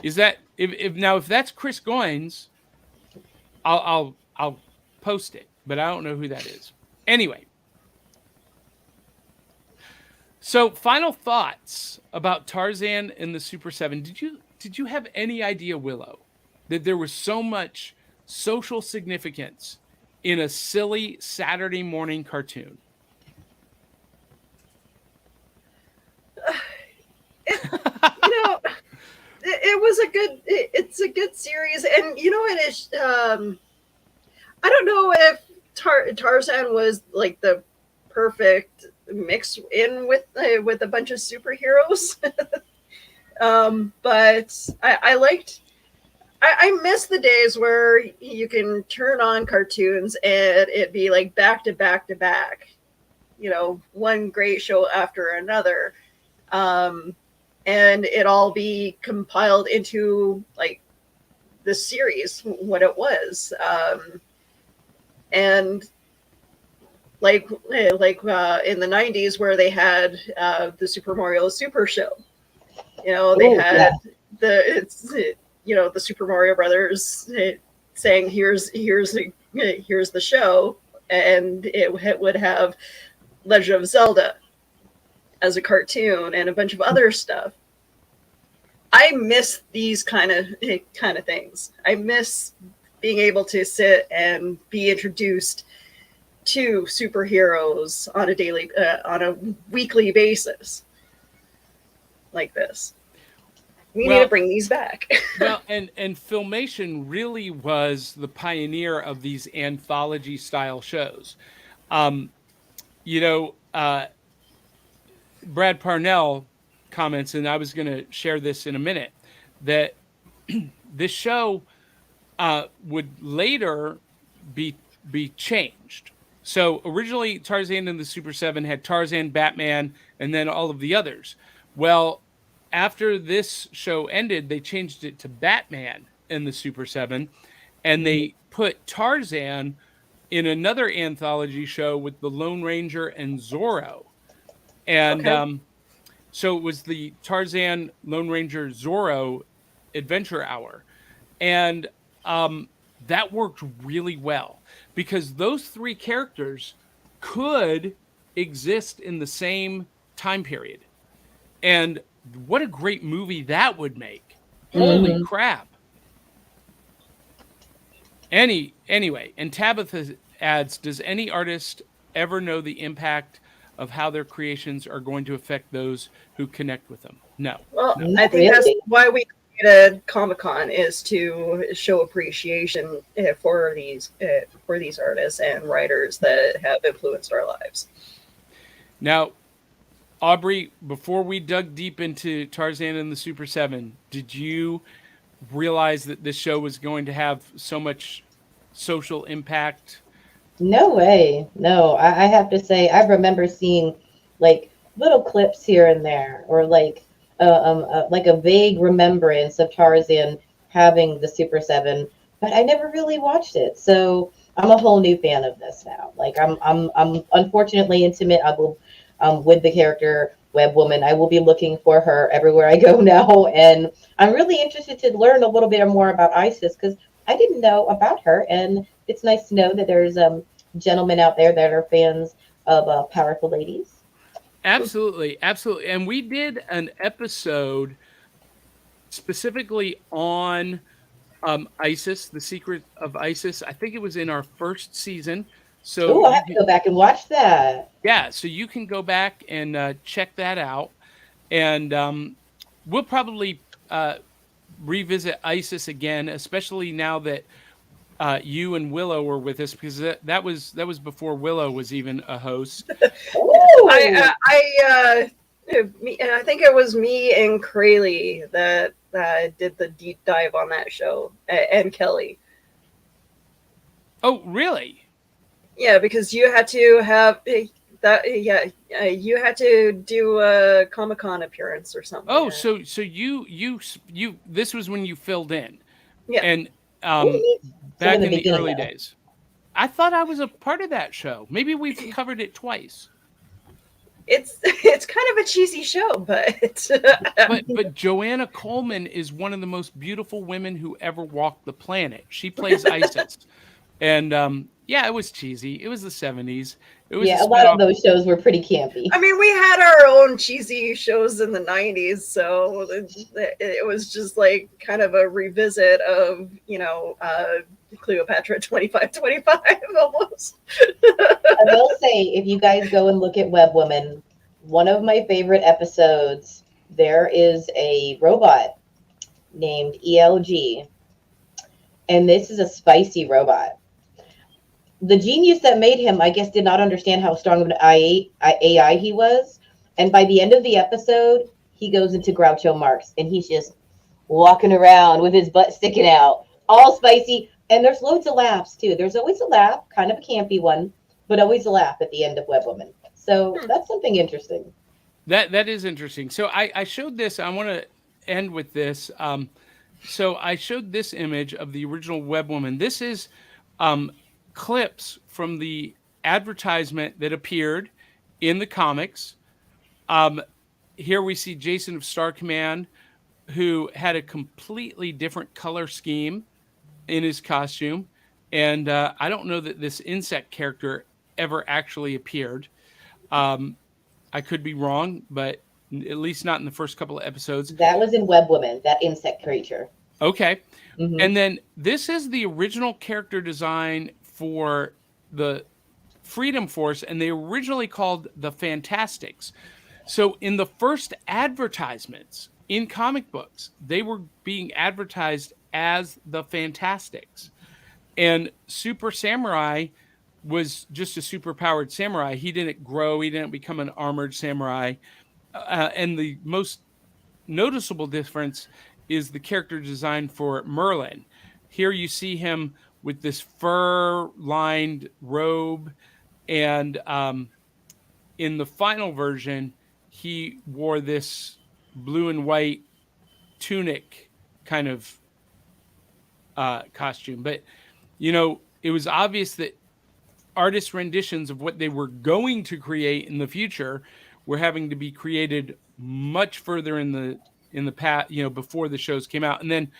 Is that if that's Chris Goins, I'll post it, but I don't know who that is. Anyway, so final thoughts about Tarzan and the Super 7. Did you have any idea, Willow, that there was so much social significance in a silly Saturday morning cartoon? It was it's a good series, and it is. I don't know if Tarzan was like the perfect mix in with a bunch of superheroes, but I liked. I miss the days where you can turn on cartoons and it be like back to back to back, one great show after another. And it all be compiled into like the series, what it was. And like in the 90s where they had the Super Mario Super show, they had the Super Mario Brothers saying, here's the show. And it would have Legend of Zelda as a cartoon and a bunch of other stuff. I miss these kind of things. I miss being able to sit and be introduced to superheroes on a weekly basis like this. We need to bring these back. Well, and Filmation really was the pioneer of these anthology style shows. Brad Parnell comments, and I was going to share this in a minute, that this show would later be changed. So originally Tarzan and the Super 7 had Tarzan, Batman, and then all of the others. Well, after this show ended, they changed it to Batman and the Super 7, and they put Tarzan in another anthology show with the Lone Ranger and Zorro. And Okay. so it was the Tarzan Lone Ranger Zorro Adventure Hour. And that worked really well because those three characters could exist in the same time period. And what a great movie that would make. Holy Hmm. crap. Anyway, and Tabitha adds, does any artist ever know the impact of how their creations are going to affect those who connect with them? No. Well, No. I Not think that's really. why we created Comic Con is to show appreciation for these artists and writers that have influenced our lives. Now, Aubrey, before we dug deep into Tarzan and the Super 7, did you realize that this show was going to have so much social impact? No way. No, I have to say, I remember seeing like little clips here and there, or like a vague remembrance of Tarzan having the Super Seven, but I never really watched it. So I'm a whole new fan of this now. Like I'm unfortunately intimate. I will, with the character Web Woman. I will be looking for her everywhere I go now, and I'm really interested to learn a little bit more about Isis because I didn't know about her, and it's nice to know that there's gentlemen out there that are fans of powerful ladies. Absolutely, absolutely. And we did an episode specifically on ISIS, the secret of ISIS. I think it was in our first season. So Oh, I'll you have to can, go back and watch that. yeah, so you can go back and check that out. And we'll probably revisit ISIS again, especially now that you and Willow were with us, because that was before Willow was even a host. Oh, I think it was me and Crayley that did the deep dive on that show, and Kelly. Oh, really? Yeah, because you had to have that. Yeah, you had to do a Comic Con appearance or something. Oh, so you this was when you filled in, Yeah, and oh, um, neat. So in back the in the beginning early though. days. I thought I was a part of that show. Maybe we've covered it twice. it's kind of a cheesy show, but But Joanna Coleman is one of the most beautiful women who ever walked the planet. She plays Isis. And yeah, it was cheesy. It was the 70s. It was a Yeah, a lot of spinoff. those shows were pretty campy. I mean, we had our own cheesy shows in the '90s, so it was just like kind of a revisit of Cleopatra 2525 almost. I will say, if you guys go and look at Web Woman, one of my favorite episodes, there is a robot named ELG, and this is a spicy robot. The genius that made him, I guess, did not understand how strong of an AI he was. And by the end of the episode, he goes into Groucho Marx and he's just walking around with his butt sticking out, all spicy. And there's loads of laughs too. There's always a laugh, kind of a campy one, but always a laugh at the end of Web Woman. So that's something interesting. That is interesting. So I showed this. I want to end with this. So I showed this image of the original Web Woman. This is um, clips from the advertisement that appeared in the comics. Um, Here we see Jason of Star Command, who had a completely different color scheme in his costume, and I don't know that this insect character ever actually appeared. Um, I could be wrong, but at least not in the first couple of episodes. That was in Web Woman, that insect creature. Okay. Hmm. And then this is the original character design for the Freedom Force, and they originally called the Fantastics. So in the first advertisements in comic books, they were being advertised as the Fantastics. And Super Samurai was just a super powered samurai. He didn't grow, he didn't become an armored samurai. And the most noticeable difference is the character design for Merlin. Here you see him with this fur lined robe, and in the final version, he wore this blue and white tunic kind of costume. But, it was obvious that artist renditions of what they were going to create in the future were having to be created much further in the past, before the shows came out. And then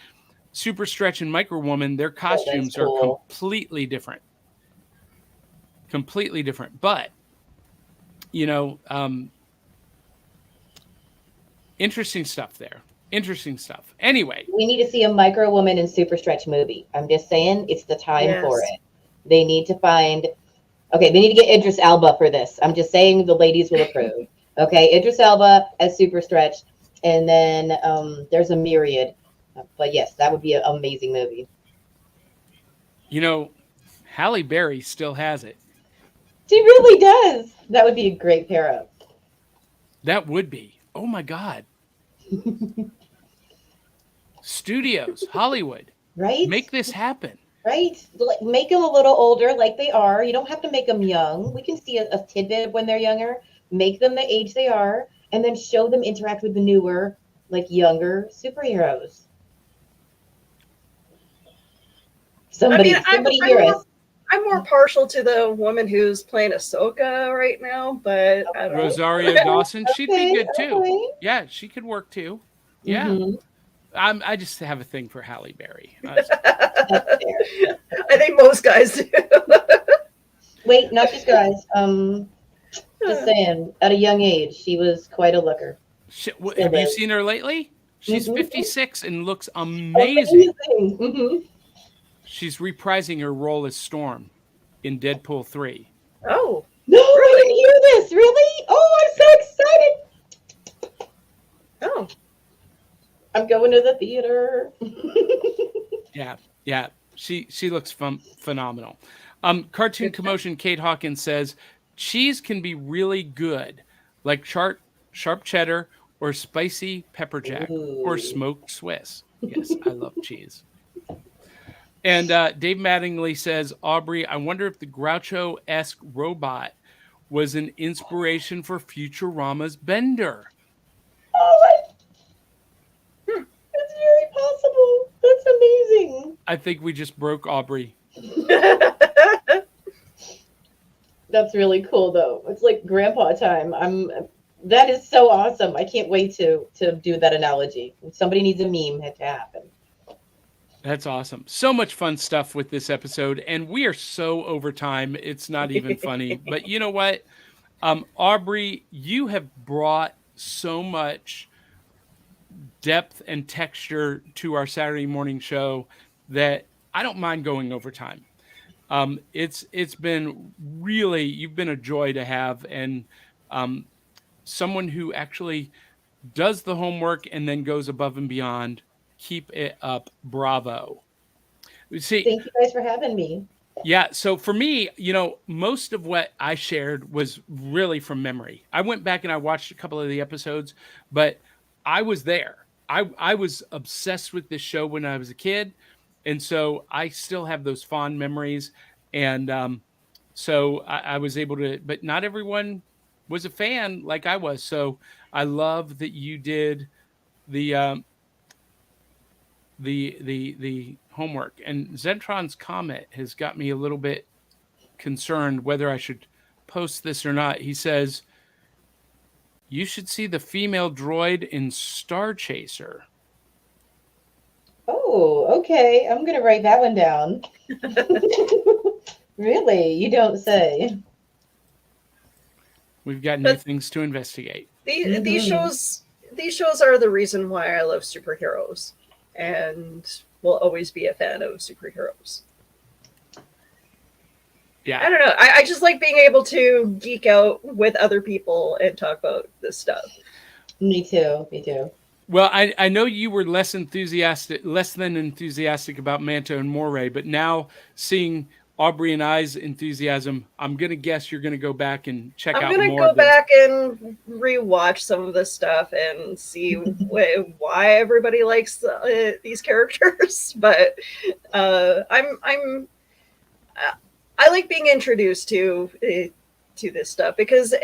Super Stretch and Micro Woman, their Oh, that's costumes are cool. completely different. Completely different. But, you know, interesting stuff there. Interesting stuff. Anyway, We need to see a Micro Woman and Super Stretch movie. I'm just saying it's the time for Yes. it. They need to find, okay, they need to get Idris Elba for this. I'm just saying the ladies will approve. Okay, Idris Elba as Super Stretch, and then there's a myriad. But yes, that would be an amazing movie. Halle Berry still has it. She really does. That would be a great pair up. That would be. Oh my God. Studios, Hollywood, Right? make this happen. Right? Make them a little older like they are. You don't have to make them young. We can see a tidbit of when they're younger. Make them the age they are, and then show them interact with the newer, like younger superheroes. Somebody hear us. I'm more partial to the woman who's playing Ahsoka right now, but I don't know. Rosario Dawson, she'd be good too. Okay. Yeah, she could work too. Yeah. Mhm. I just have a thing for Halle Berry. That's fair. I think most guys do. Wait, not just guys. Just saying, at a young age, she was quite a looker. Have you seen her lately? She's Mhm. 56 and looks amazing. Mhm. She's reprising her role as Storm in Deadpool 3. Oh, No, I didn't hear this. Really? Oh, I'm so excited. oh, I'm going to the theater. Yeah. She looks phenomenal. Cartoon Commotion Kate Hawkins says cheese can be really good, like sharp cheddar or spicy pepper jack or Ooh. smoked Swiss. Yes, I love cheese. And Dave Mattingly says, Aubrey, I wonder if the Groucho-esque robot was an inspiration for Futurama's Bender. Oh, that's very possible. That's amazing. I think we just broke Aubrey. That's really cool, though. It's like grandpa time. That is so awesome. I can't wait to do that analogy. Somebody needs a meme to happen. That's awesome. So much fun stuff with this episode, and we are so over time. It's not even funny. But you know what? Aubrey, you have brought so much depth and texture to our Saturday morning show that I don't mind going over time. It's been really, you've been a joy to have, and someone who actually does the homework and then goes above and beyond. Keep it up. Bravo. See, Thank you guys for having me. yeah. So for me, most of what I shared was really from memory. I went back and I watched a couple of the episodes, but I was there. I was obsessed with this show when I was a kid. And so I still have those fond memories. And so I was able to, but not everyone was a fan like I was. So I love that you did the homework. And Zentron's comment has got me a little bit concerned whether I should post this or not. He says, you should see the female droid in Star Chaser. Oh, okay. I'm going to write that one down. Really? You don't say. We've got new things to investigate. These shows are the reason why I love superheroes, and will always be a fan of superheroes. Yeah. I don't know. I just like being able to geek out with other people and talk about this stuff. Me too. Well, I know you were less than enthusiastic about Manta and Moray, but now seeing Aubrey and I's enthusiasm, I'm going to guess you're going to go back and check out more. I'm going to go back and rewatch some of this stuff and see why everybody likes these characters. But I like being introduced to this stuff because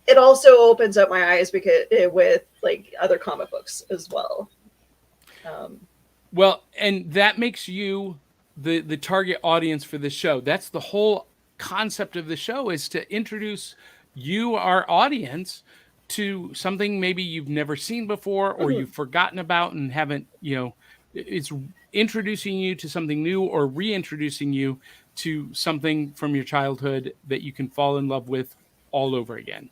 it also opens up my eyes with like other comic books as well. Well, and that makes you the target audience for this show. That's the whole concept of the show is to introduce you, our audience, to something maybe you've never seen before or you've forgotten about and haven't, it's introducing you to something new or reintroducing you to something from your childhood that you can fall in love with all over again.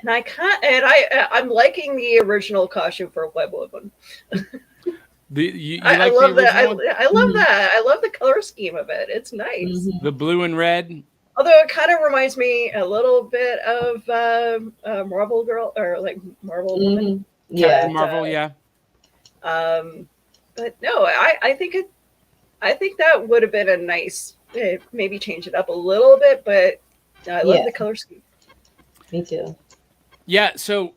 And I'm liking the original costume for Web Woman. I love that. I love Mhm. that. I love the color scheme of it. It's nice. Mhm. the blue and red. Although it kind of reminds me a little bit of Marvel Girl or like Marvel Woman. Mhm. Yeah. Captain Marvel, yeah. But no, I think that would have been a nice, maybe change it up a little bit, but I love Yeah. the color scheme. Me too. Yeah, so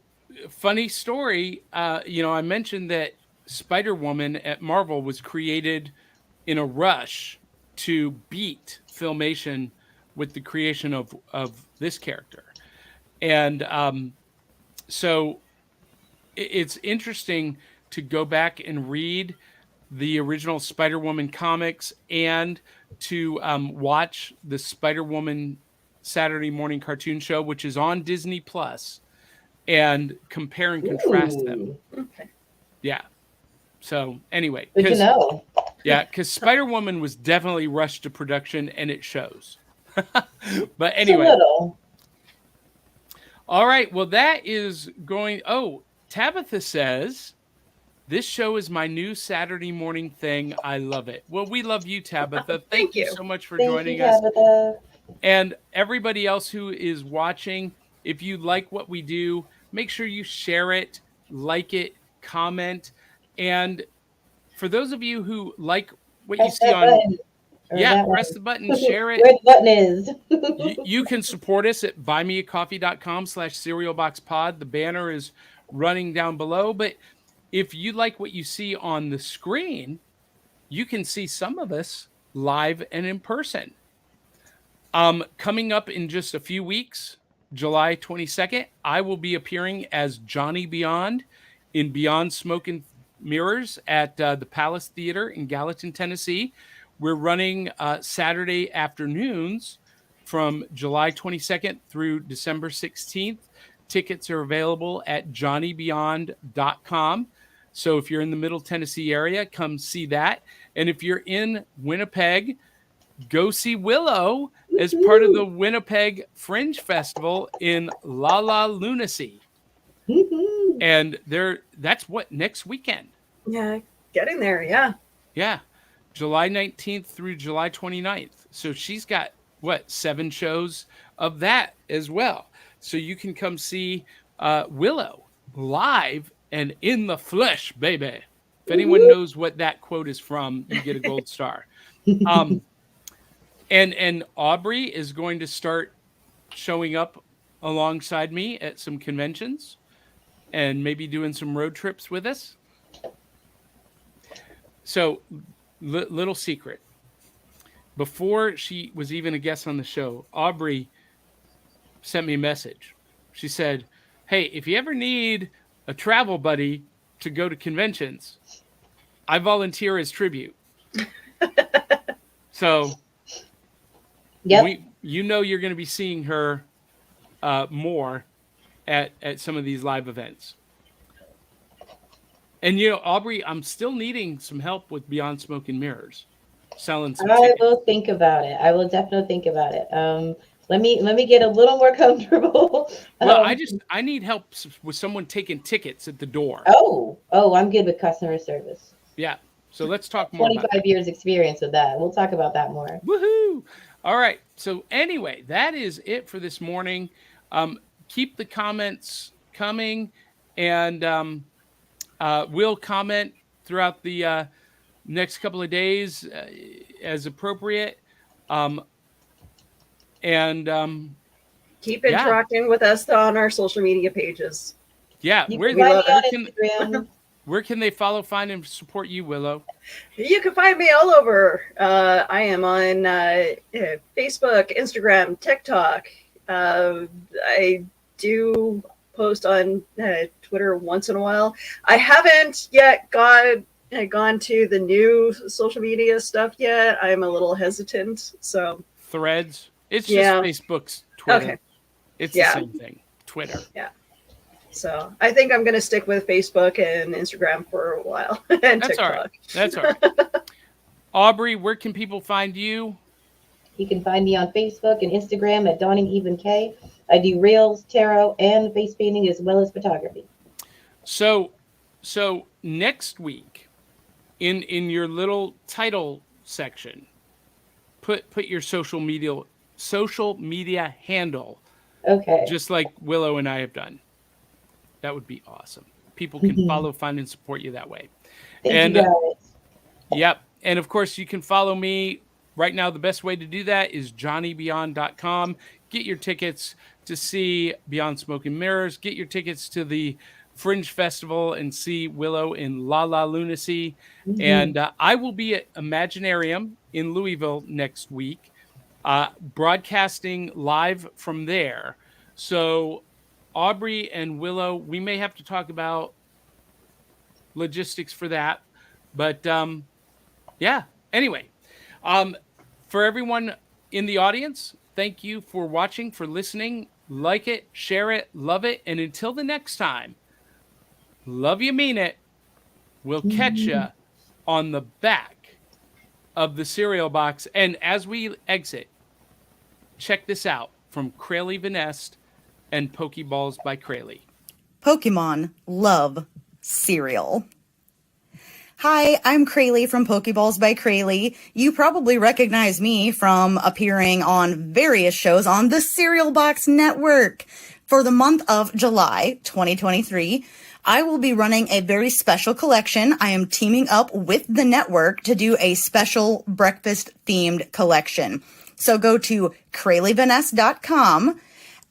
funny story, I mentioned that Spider-Woman at Marvel was created in a rush to beat Filmation with the creation of this character. And so it's interesting to go back and read the original Spider-Woman comics and to watch the Spider-Woman Saturday morning cartoon show, which is on Disney Plus, and compare and contrast them. Ooh. Okay. Yeah. So anyway, Good to know. because Spider-Woman was definitely rushed to production, and it shows. But Just a anyway, little. all right. Well, that is going. Oh, Tabitha says this show is my new Saturday morning thing. I love it. Well, we love you, Tabitha. Thank you you. so much for Thank joining you, us. Tabitha. And everybody else who is watching, if you like what we do, make sure you share it, like it, comment. And for those of you who like what you Press see that on, button. Or yeah, that press one. the button, share it. Where the button is. You can support us at buymeacoffee.com/cerealboxpod. The banner is running down below. But if you like what you see on the screen, you can see some of us live and in person. Coming up in just a few weeks, July 22nd, I will be appearing as Johnny Beyond in Beyond Smoke and Mirrors at the Palace Theater in Gallatin, Tennessee. We're running Saturday afternoons from July 22nd through December 16th. Tickets are available at johnnybeyond.com. So if you're in the Middle Tennessee area, come see that. And if you're in Winnipeg, go see Willow as part of the Winnipeg Fringe Festival in La La Lunacy. Woohoo. And that's what, next weekend. Yeah, getting there. Yeah. Yeah. July 19th through July 29th. So she's got what, 7 shows of that as well. So you can come see Willow live and in the flesh, baby. If anyone knows what that quote is from, you get a gold star. And Aubrey is going to start showing up alongside me at some conventions and maybe doing some road trips with us. So, little secret. Before she was even a guest on the show, Aubrey sent me a message. She said, "Hey, if you ever need a travel buddy to go to conventions, I volunteer as tribute." So, Yep. you're going to be seeing her more at some of these live events. And Aubrey, I'm still needing some help with Beyond Smoke and Mirrors, selling some I tickets. will think about it. I will definitely think about it. Let me get a little more comfortable. Well, I need help with someone taking tickets at the door. Oh, I'm good with customer service. Yeah. So let's talk more about 25 years experience with that. We'll talk about that more. Woohoo! All right. So anyway, that is it for this morning. Keep the comments coming, and we'll comment throughout the next couple of days as appropriate. Keep interacting with us on our social media pages. Yeah. You Where can find me on Instagram. Where can they follow, find, and support you, Willow? You can find me all over. I am on Facebook, Instagram, TikTok. I do post on Twitter once in a while. I haven't yet gone to the new social media stuff yet. I'm a little hesitant. So Threads. It's just Yeah. Facebook's Twitter. Okay. It's Yeah. the same thing. Twitter. Yeah. So I think I'm going to stick with Facebook and Instagram for a while and That's all right. TikTok. That's all right. Aubrey, where can people find you? You can find me on Facebook and Instagram at Dawning Even K. I do reels, tarot, and face painting as well as photography. So next week, in your little title section, put your social media handle, Okay. just like Willow and I have done. That would be awesome. People can follow, find, and support you that way. Thank you guys. Yep. And of course, you can follow me. Right now, the best way to do that is johnnybeyond.com. Get your tickets to see Beyond Smoke and Mirrors. Get your tickets to the Fringe Festival and see Willow in La La Lunacy. And I will be at Imaginarium in Louisville next week, broadcasting live from there. So Aubrey and Willow, we may have to talk about logistics for that. But yeah, anyway, for everyone in the audience, thank you for watching, for listening. Like it, share it, love it. And until the next time, love you, mean it. We'll catch you on the back of the cereal box. And as we exit, check this out from Crayley Vanest and Pokeballs by Crayley. Pokemon love cereal. Hi, I'm Crayley from Pokeballs by Crayley. You probably recognize me from appearing on various shows on the Cereal Box Network. For the month of July 2023, I will be running a very special collection. I am teaming up with the network to do a special breakfast-themed collection. So go to CrayleyVaness.com,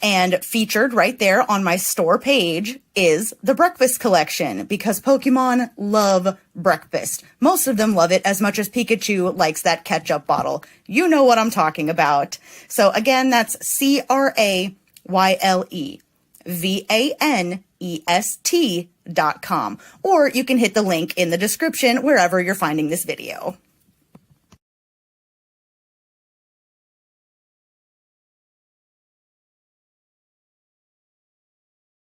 and featured right there on my store page is the breakfast collection, because Pokemon love breakfast. Most of them love it as much as Pikachu likes that ketchup bottle. You know what I'm talking about. So again, that's CrayleyVanest.com. Or you can hit the link in the description wherever you're finding this video.